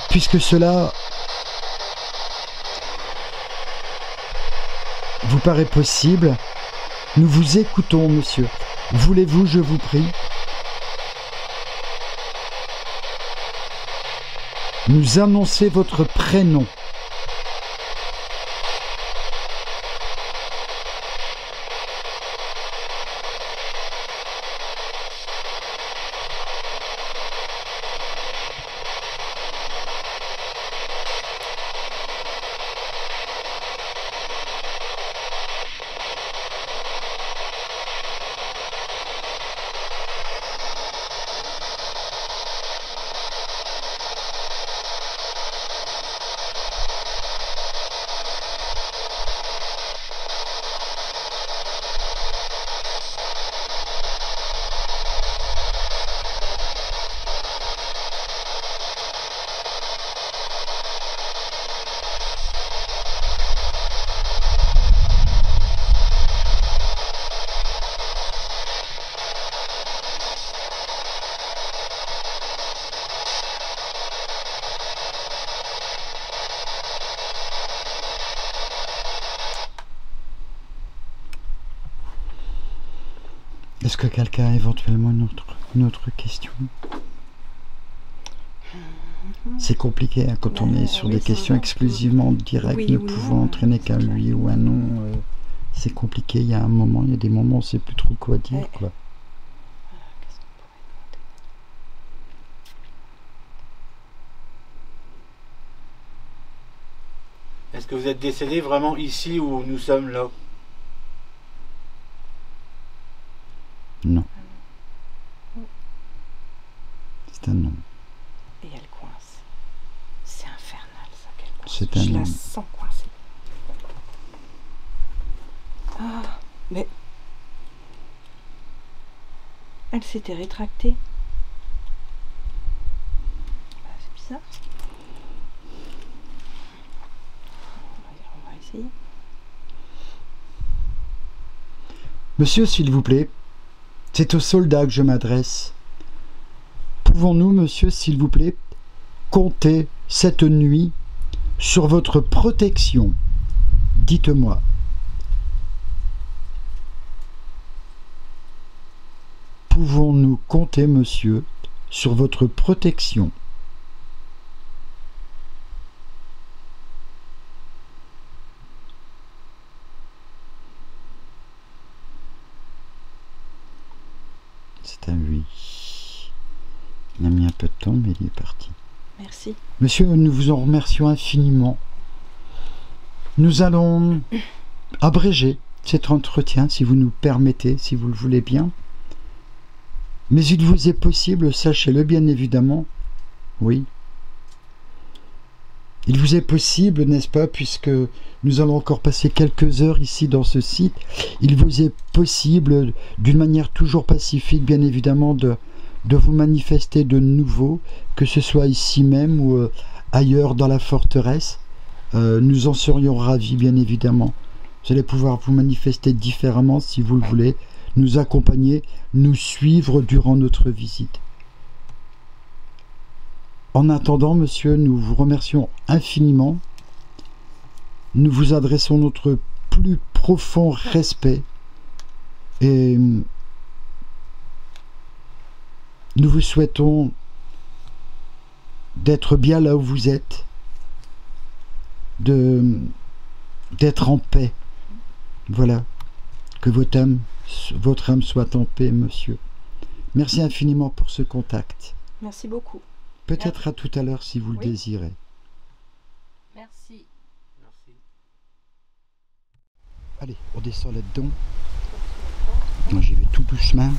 Puisque cela vous paraît possible, nous vous écoutons, monsieur. Voulez-vous, je vous prie, nous annoncer votre prénom? Est-ce que quelqu'un a éventuellement une autre question? C'est compliqué hein, quand on est sur des questions exclusivement directes, oui, ne ou pouvant non, entraîner qu'un oui ou un non. C'est compliqué, il y a des moments où on ne sait plus trop quoi dire. Ouais. Quoi. Est-ce que vous êtes décédé vraiment ici où nous sommes là? Non. C'est un non. Et elle coince. C'est infernal ça qu'elle coince. C'est un Je la non. sens coincée. Ah, mais... Elle s'était rétractée. Bah, c'est bizarre. On va essayer. Monsieur, s'il vous plaît, c'est au soldat que je m'adresse. Pouvons-nous, monsieur, s'il vous plaît, compter cette nuit sur votre protection? Dites-moi. Pouvons-nous compter, monsieur, sur votre protection? C'est un oui. Il a mis un peu de temps, mais il est parti. Merci. Monsieur, nous vous en remercions infiniment. Nous allons abréger cet entretien, si vous nous permettez, si vous le voulez bien. Mais il vous est possible, sachez-le bien évidemment, oui. Il vous est possible, n'est-ce pas, puisque nous allons encore passer quelques heures ici dans ce site, il vous est possible, d'une manière toujours pacifique, bien évidemment, de vous manifester de nouveau, que ce soit ici même ou ailleurs dans la forteresse. Nous en serions ravis, bien évidemment. Vous allez pouvoir vous manifester différemment si vous le voulez, nous accompagner, nous suivre durant notre visite. En attendant, monsieur, nous vous remercions infiniment. Nous vous adressons notre plus profond respect et nous vous souhaitons d'être bien là où vous êtes, d'être en paix. Voilà, que votre âme soit en paix, monsieur. Merci infiniment pour ce contact. Merci beaucoup. Peut-être à tout à l'heure si vous le désirez. Merci. Allez, on descend là-dedans. Moi j'y vais tout doucement.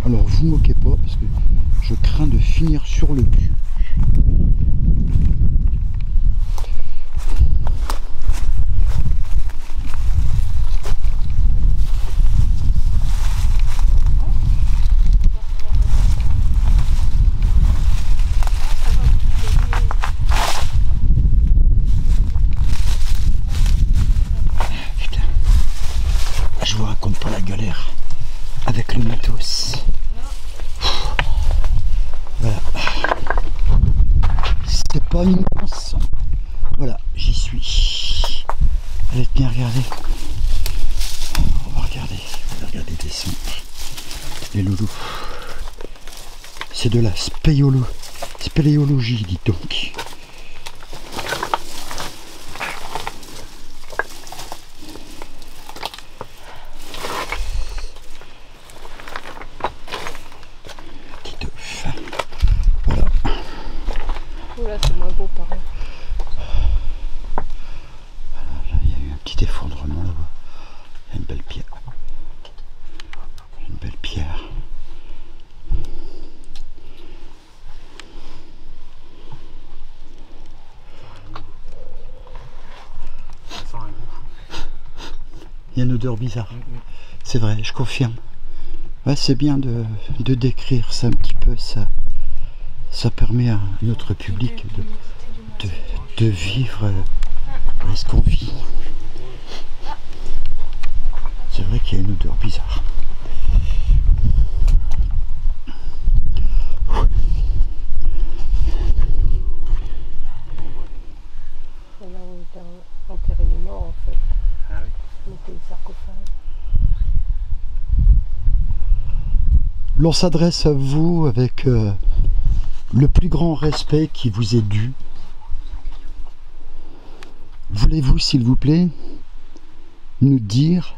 Alors vous moquez pas parce que je crains de finir sur le cul. Je vous raconte pas la galère avec le matos. Voilà. C'est pas immense. Voilà, j'y suis. Allez, bien regarder. On va regarder descendre. Les loulous. C'est de la spéléologie, dis donc. Là, c'est moins beau par là. Là, il y a eu un petit effondrement là-bas. Il y a une belle pierre. Une belle pierre. Il y a une odeur bizarre. C'est vrai, je confirme. Ouais, c'est bien de décrire ça un petit peu, ça permet à notre public de vivre ce qu'on vit. C'est vrai qu'il y a une odeur bizarre. C'est là où était enterré les morts en fait. Ah oui. C'était le sarcophage. L'on s'adresse à vous avec le plus grand respect qui vous est dû. Voulez-vous, s'il vous plaît, nous dire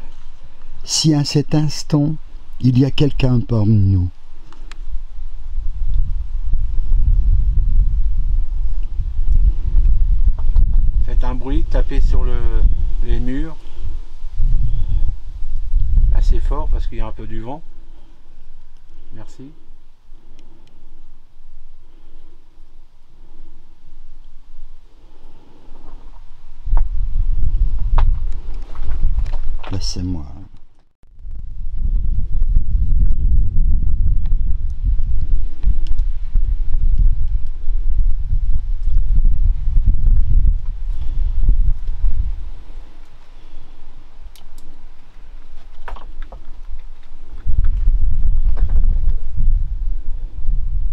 si à cet instant, il y a quelqu'un parmi nous? Faites un bruit, tapez sur les murs. Assez fort parce qu'il y a un peu du vent. Merci. Laissez-moi.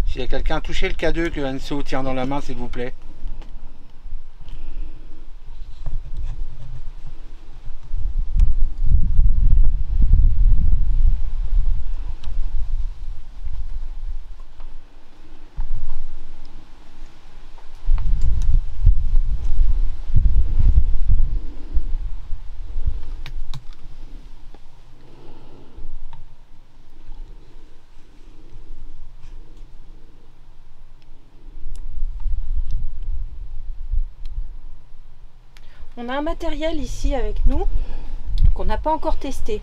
S'il y a quelqu'un, touchez le K2 que Anso tient dans la main, s'il vous plaît. On a un matériel ici avec nous qu'on n'a pas encore testé.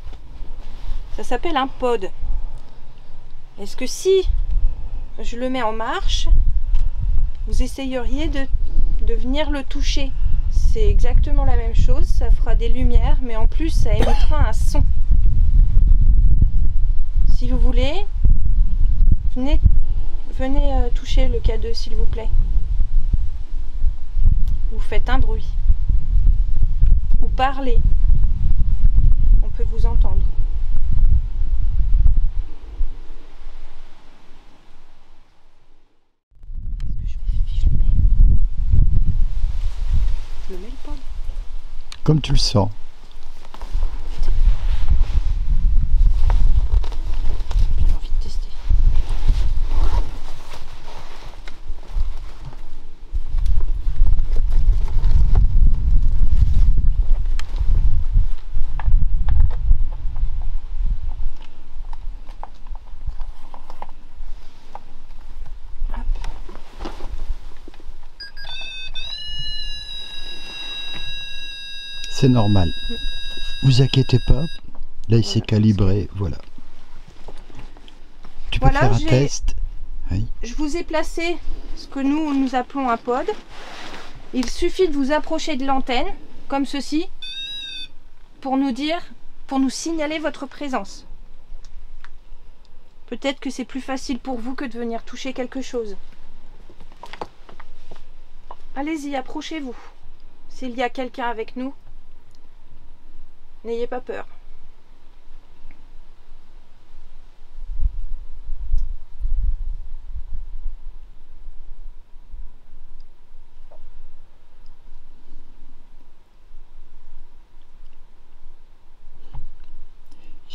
Ça s'appelle un pod. Est-ce que si je le mets en marche, vous essayeriez de venir le toucher? C'est exactement la même chose, ça fera des lumières, mais en plus ça émettra un son. Si vous voulez, venez toucher le K2 s'il vous plaît. Vous faites un bruit. Ou parler. On peut vous entendre. Je le mets le pod. Comme tu le sens. J'ai envie de tester. C'est normal. Vous inquiétez pas. Là, il s'est calibré. Voilà. Tu peux Voilà, faire un test. Oui. Je vous ai placé ce que nous appelons un pod. Il suffit de vous approcher de l'antenne, comme ceci, pour nous signaler votre présence. Peut-être que c'est plus facile pour vous que de venir toucher quelque chose. Allez-y, approchez-vous. S'il y a quelqu'un avec nous, n'ayez pas peur.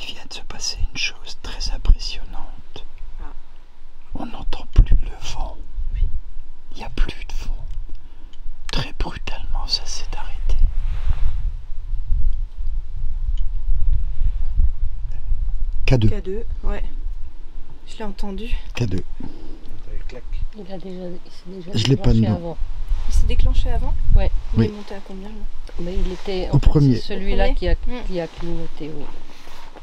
Il vient de se passer une chose très impressionnante. Ah. On n'entend plus le vent. Oui. Il n'y a plus de vent. Très brutalement, ça s'est arrêté. K2. K2, ouais. Je l'ai entendu. K2. Il a déjà, Je l'ai pas de nom. avant. Il s'est déclenché avant? Ouais. Il Oui. est monté à combien là? Mais il était Au premier. c'est celui-là Au qui a premier. clignoté. Oui.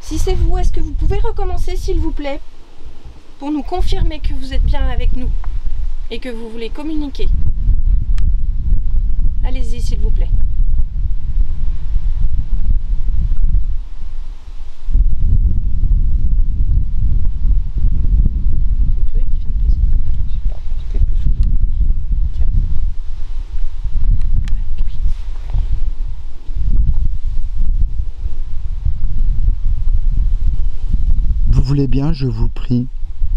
Si c'est vous, est-ce que vous pouvez recommencer s'il vous plaît? Pour nous confirmer que vous êtes bien avec nous et que vous voulez communiquer. Allez-y s'il vous plaît. C'est toi qui viens de poser. Je sais pas, quelque chose. Tiens. Vous voulez bien, je vous prie,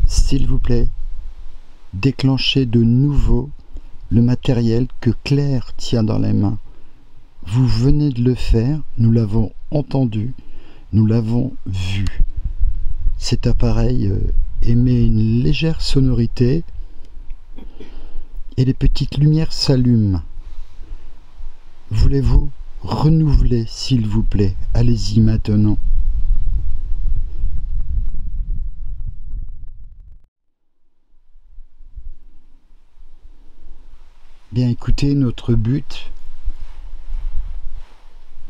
s'il vous plaît, déclenchez de nouveau le matériel que Claire tient dans les mains. Vous venez de le faire, nous l'avons entendu, nous l'avons vu. Cet appareil émet une légère sonorité et les petites lumières s'allument. Voulez-vous renouveler, s'il vous plaît? Allez-y maintenant. Bien écoutez, notre but,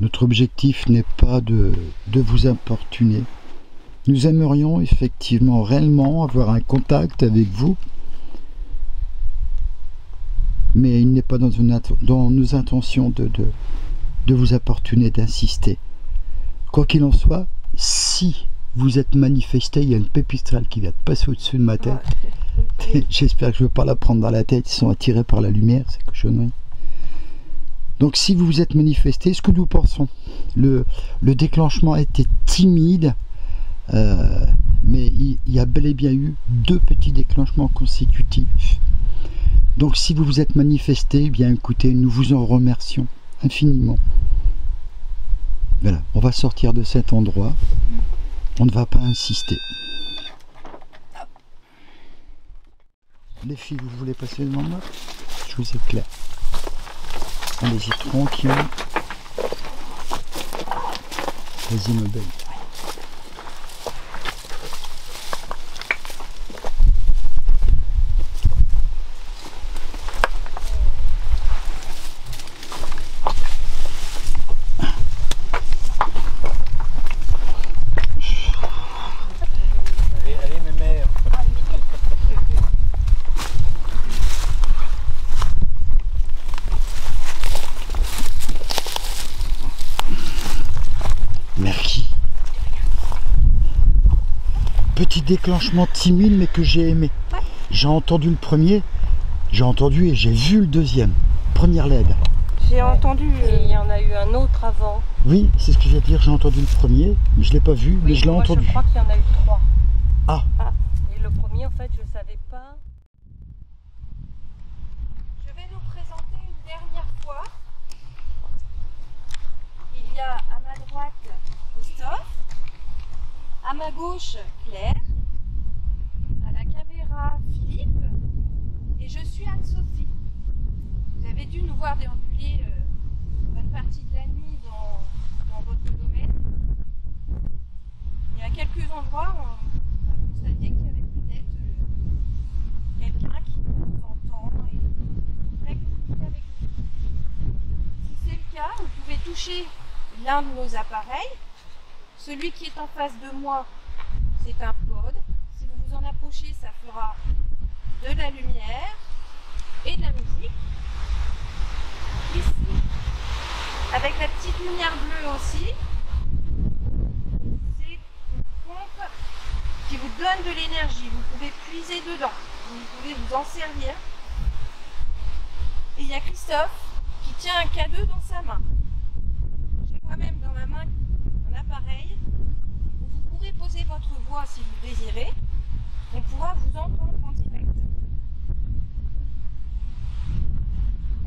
notre objectif n'est pas de vous importuner. Nous aimerions effectivement réellement avoir un contact avec vous, mais il n'est pas dans nos intentions de vous importuner, d'insister. Quoi qu'il en soit, si vous êtes manifesté, il y a une pépistrelle qui vient de passer au-dessus de ma tête. J'espère que je ne vais pas la prendre dans la tête, ils sont attirés par la lumière, ces cochonneries. Donc si vous vous êtes manifesté, ce que nous pensons, le déclenchement a été timide, mais il y a bel et bien eu 2 petits déclenchements consécutifs. Donc si vous vous êtes manifesté, eh bien écoutez, nous vous en remercions infiniment. Voilà, on va sortir de cet endroit, on ne va pas insister. Les filles, vous voulez passer devant moi? Je vous éclaire. Allez-y tranquille. Vas-y ma belle. Allez mes mères. Merci. Petit déclenchement timide mais que j'ai aimé. J'ai entendu le premier, j'ai entendu et j'ai vu le deuxième. Première LED. J'ai entendu. Et il y en a eu un autre avant. Oui, c'est ce que je viens de dire, j'ai entendu le premier, mais je ne l'ai pas vu, mais Oui, je l'ai moi, entendu. Je crois qu'il y en a eu 3. Ah, Et le premier, en fait, je ne savais pas. Je vais nous présenter une dernière fois. Il y a à ma droite Christophe, à ma gauche Claire, à la caméra Philippe et je suis Anne-Sophie. Vous avez dû nous voir déambuler une bonne partie de la nuit dans votre domaine. Il y a quelques endroits où on a constaté qu'il y avait peut-être quelqu'un qui nous entend et voudrait communiquer avec nous. Si c'est le cas, vous pouvez toucher l'un de nos appareils. Celui qui est en face de moi, c'est un pod. Si vous vous en approchez, ça fera de la lumière et de la musique. Ici, avec la petite lumière bleue aussi, c'est une pompe qui vous donne de l'énergie. Vous pouvez puiser dedans, vous pouvez vous en servir. Et il y a Christophe qui tient un cadeau dans sa main. J'ai moi-même dans ma main un appareil où vous pourrez poser votre voix si vous le désirez. On pourra vous entendre en direct.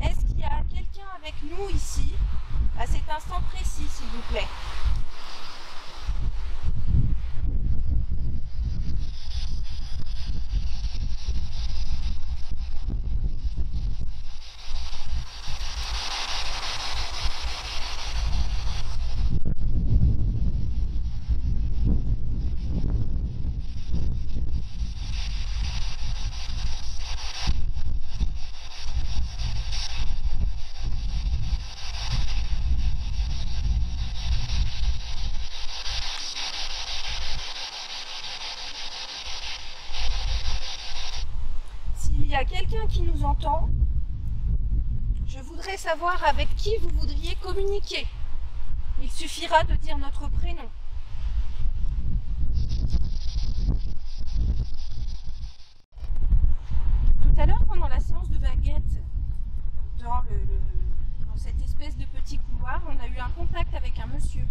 Est-ce qu'il y a quelqu'un avec nous ici à cet instant précis, s'il vous plaît? S'il y a quelqu'un qui nous entend, je voudrais savoir avec qui vous voudriez communiquer. Il suffira de dire notre prénom. Tout à l'heure, pendant la séance de baguette, dans cette espèce de petit couloir, on a eu un contact avec un monsieur.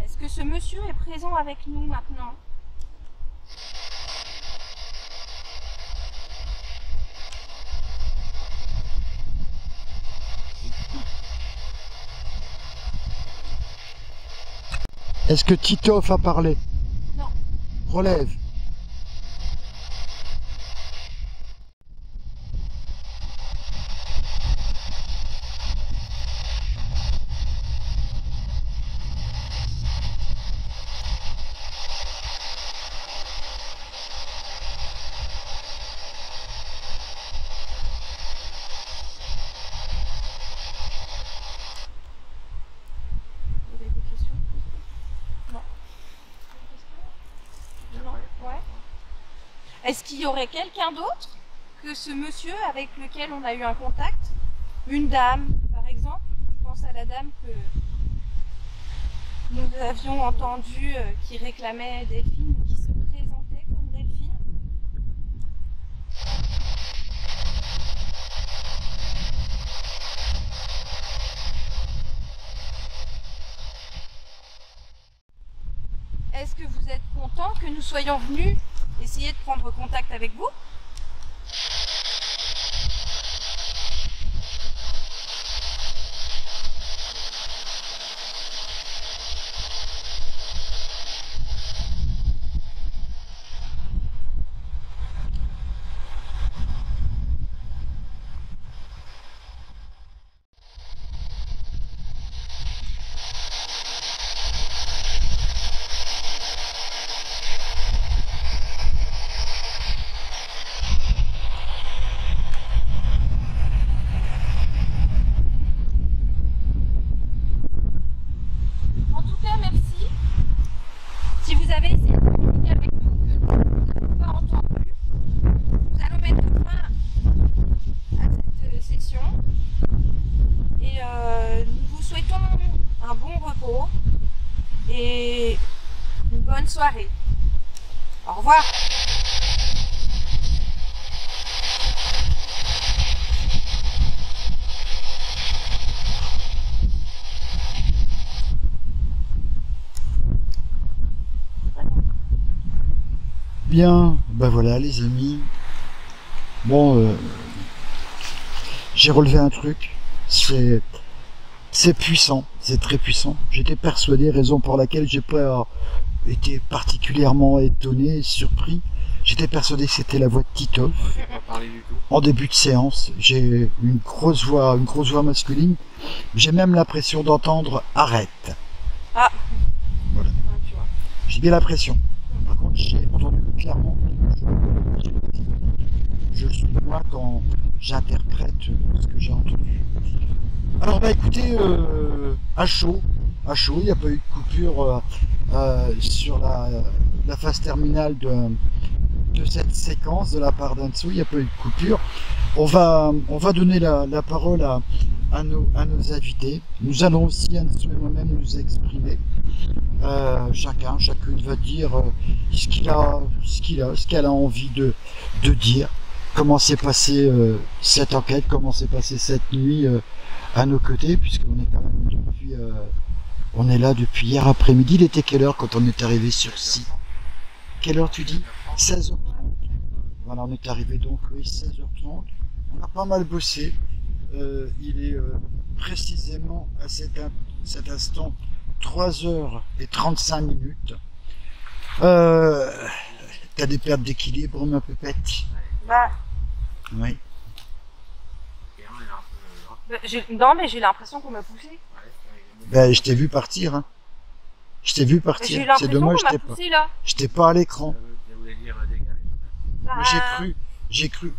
Est-ce que ce monsieur est présent avec nous maintenant? est-ce que Titoff a parlé? Non. Relève. Est-ce qu'il y aurait quelqu'un d'autre que ce monsieur avec lequel on a eu un contact? Une dame, par exemple? Je pense à la dame que nous avions entendue qui réclamait Delphine, qui se présentait comme Delphine. Est-ce que vous êtes content que nous soyons venus essayer de prendre contact avec vous? En tout cas, merci. Si vous avez essayé de communiquer avec nous que nous n'avons pas entendu, nous allons mettre fin à cette session et nous vous souhaitons un bon repos et une bonne soirée. Au revoir. Bien, ben voilà les amis. Bon, j'ai relevé un truc. C'est puissant, c'est très puissant. J'étais persuadé, raison pour laquelle j'ai pas été particulièrement étonné, surpris. J'étais persuadé que c'était la voix de Titov. J'ai pas parlé du tout. En début de séance, j'ai une grosse voix masculine. J'ai même l'impression d'entendre arrête. Ah. Voilà. Ah, tu vois. J'ai bien l'impression. Par contre, j'ai entendu clairement. Je suis moi quand j'interprète ce que j'ai entendu. Alors bah écoutez, à chaud, il n'y a pas eu de coupure sur la phase terminale de cette séquence de la part d'Anso, il n'y a pas eu de coupure. On va donner la parole à nos invités. Nous allons aussi, Anso et moi-même, nous exprimer. Chacune va dire ce qu'elle a envie de dire. Comment s'est passée cette enquête, comment s'est passée cette nuit à nos côtés, puisqu'on est quand même depuis on est là depuis hier après-midi. Il était quelle heure quand on est arrivé sur site? Quelle heure tu dis? 16h30. Voilà, on est arrivé donc oui, 16h30. On a pas mal bossé. Il est précisément à cet instant 3h35. T'as des pertes d'équilibre, ma pépette? Bah, Oui. non, mais j'ai l'impression qu'on m'a poussé. Ben, je t'ai vu partir. Hein. Je t'ai vu partir. J'ai C'est l'impression dommage, qu'on m'a poussé là. j'étais pas à l'écran. Ça voulait dire dégager. Bah, J'ai cru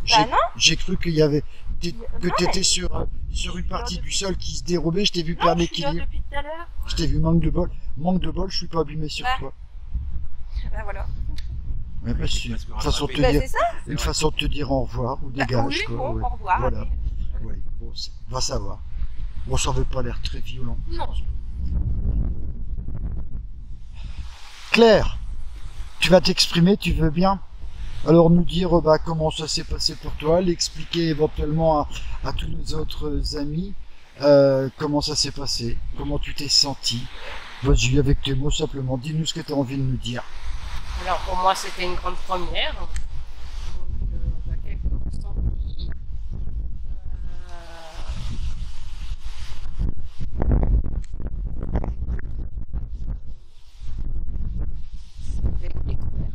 non. qu'il y avait que Non, t'étais mais- sur une partie du sol qui se dérobait. Je t'ai vu Non, perdre je suis là l'équilibre. depuis tout à l'heure. Je t'ai vu manque de bol. Je suis pas abîmé sur Ouais. toi. Bah voilà. Ouais, bah, c'est Parce que une façon de te Bah dire, c'est ça. une façon de te dire au revoir ou Bah, dégage. oui, quoi, bon, ouais. au revoir. Voilà. allez. Ouais, bon, va savoir. Bon, ça avait pas l'air très violent. Non. Claire, tu vas t'exprimer, tu veux bien? Alors nous dire comment ça s'est passé pour toi, l'expliquer éventuellement à tous nos autres amis, comment ça s'est passé, comment tu t'es senti. Vas-y avec tes mots simplement, dis-nous ce que tu as envie de nous dire. Alors pour moi c'était une grande première. Donc quelques ressentis. C'était une découverte.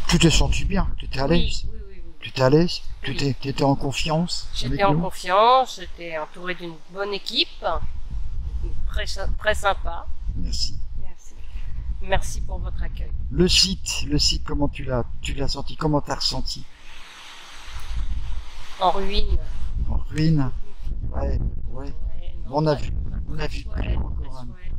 Tu t'es senti bien, tu étais à l'aise, Oui. tu étais à l'aise, Oui. tu étais en confiance avec J'étais en nous. confiance, j'étais entourée d'une bonne équipe, très sympa. Merci. Merci. Merci pour votre accueil. Le site, comment tu l'as senti, comment t'as ressenti? En ruine. En ruine? Ouais. Ouais, non, On a très- vu, on a vu. très chouette, Encore très un. chouette.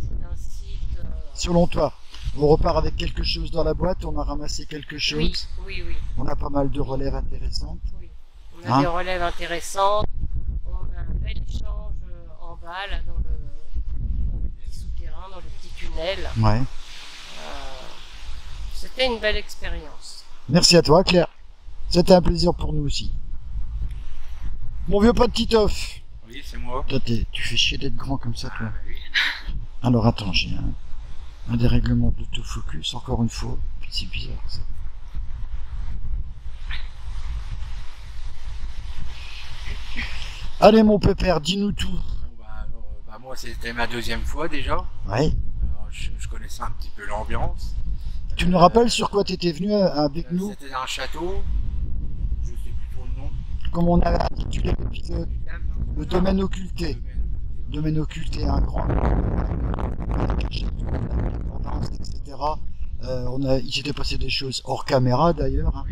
C'est un site. Selon toi, On repart avec quelque chose dans la boîte, on a ramassé quelque chose. Oui, oui, oui. On a pas mal de relèves intéressantes. Oui. On a Hein? des relèves intéressantes. On a un bel échange en bas, là, dans le petit souterrain, dans le petit tunnel. Ouais. C'était une belle expérience. Merci à toi, Claire. C'était un plaisir pour nous aussi. Mon vieux pote Titoff. Oui, c'est moi. Toi, tu fais chier d'être grand comme ça, toi. Ah, oui. Alors attends, j'ai un dérèglement d'autofocus, encore une fois. C'est bizarre, ça. Allez, mon pépère, dis-nous tout. Bon, alors, moi, c'était ma deuxième fois déjà. Ouais. Alors, je connaissais un petit peu l'ambiance. Tu nous rappelles sur quoi tu étais venu avec nous? C'était dans un château. Je sais plus trop le nom. Comme on avait intitulé l'épisode, le domaine occulté. Domaine occulté, un grand l'indépendance, etc. Il s'était passé des choses hors caméra d'ailleurs. Hein.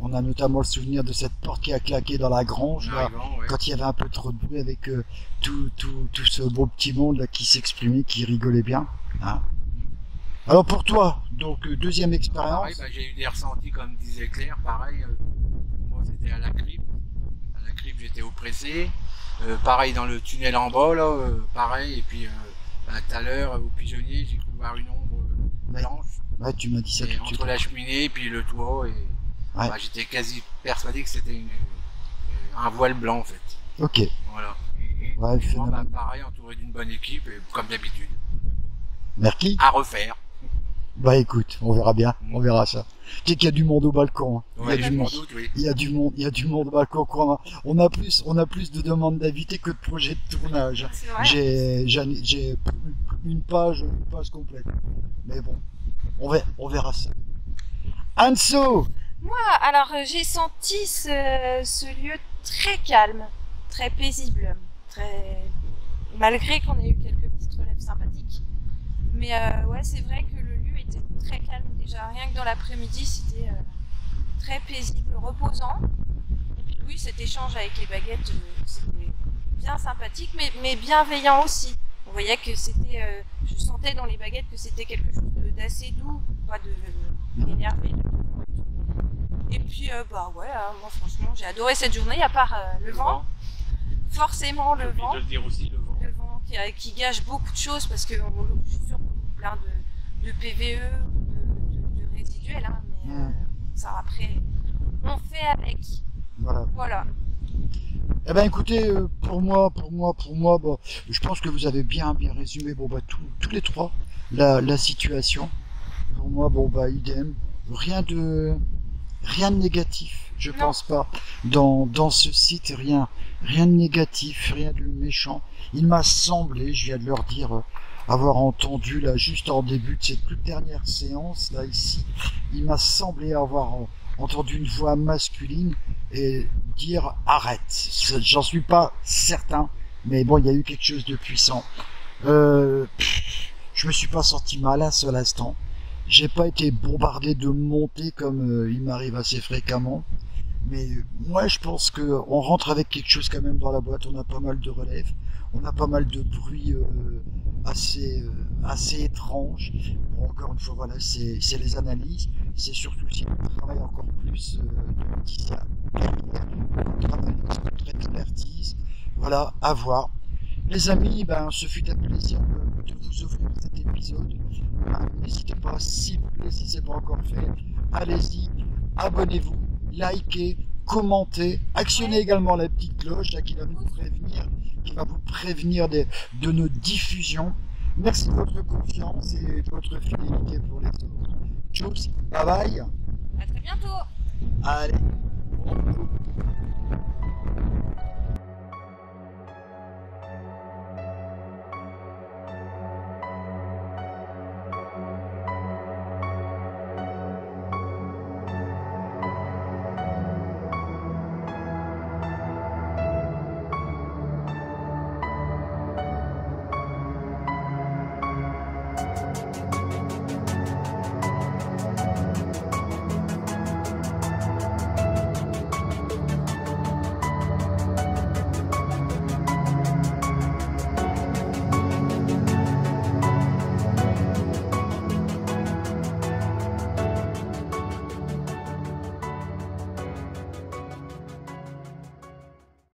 On a notamment le souvenir de cette porte qui a claqué dans la grange là, quand il y avait un peu trop de bruit avec tout ce beau petit monde là qui s'exprimait, qui rigolait bien. Hein. Alors pour toi, donc deuxième expérience. Pareil, j'ai eu des ressentis comme disait Claire, pareil. Moi c'était à la crypte. À la crypte j'étais oppressé. Pareil dans le tunnel en bas là, pareil. Et puis tout à l'heure au pigeonnier j'ai cru voir une ombre blanche. Ouais, tu m'as dit ça tout de suite. Entre la cheminée et puis le toit. Et, ouais. J'étais quasi persuadé que c'était un voile blanc en fait. Ok. Voilà. Ouais, Moi, pareil, entouré d'une bonne équipe, et, comme d'habitude. Merci. À refaire. Bah écoute, on verra bien, on verra ça. Tu sais qu'il y a du monde au balcon. Hein. Ouais, il y a du monde. Doute, oui. Il y a du monde au balcon. On a plus de demandes d'invités que de projets de tournage. J'ai une page complète. Mais bon, on verra ça. Anso. Moi, alors j'ai senti ce lieu très calme, très paisible, malgré qu'on ait eu quelques petites relèves sympathiques. Mais ouais, c'est vrai que le lieu était très calme déjà. Rien que dans l'après-midi, c'était très paisible, reposant. Et puis oui, cet échange avec les baguettes, c'était bien sympathique, mais bienveillant aussi. On voyait que c'était, je sentais dans les baguettes que c'était quelque chose d'assez doux, pas d'énervé. Et puis bah ouais, moi franchement, j'ai adoré cette journée, à part le vent. Forcément le vent. De le dire aussi, le vent. Le vent qui gâche beaucoup de choses parce que je suis sûre qu'on a plein de PVE, de résiduels, hein, mais ça après, on fait avec. Voilà. Eh ben écoutez, pour moi, bon, je pense que vous avez bien résumé, bon bah tous les trois la situation. Pour moi, bon bah idem, rien de négatif, je pense pas. Dans ce site, rien de négatif, rien de méchant. Il m'a semblé, je viens de leur dire, avoir entendu là juste en début de cette toute dernière séance là ici, il m'a semblé avoir entendu une voix masculine et dire arrête. J'en suis pas certain, mais bon, il y a eu quelque chose de puissant. Je me suis pas senti mal un seul instant. J'ai pas été bombardé de montées comme il m'arrive assez fréquemment. Mais moi, je pense que on rentre avec quelque chose quand même dans la boîte. On a pas mal de relèves. On a pas mal de bruits assez étranges. Bon, encore une fois, voilà, c'est les analyses. C'est surtout si on travaille encore plus de Laetitia, on travaille notre expertise. Voilà, à voir. Les amis, ben, ce fut un plaisir de vous offrir cet épisode. N'hésitez pas, s'il vous plaît, si ce n'est pas encore fait, allez-y, abonnez-vous, likez, commentez, actionnez également la petite cloche là, qui va vous prévenir de nos diffusions. Merci de votre confiance et de votre fidélité pour les autres. Tchuss, bye bye. À très bientôt. Allez.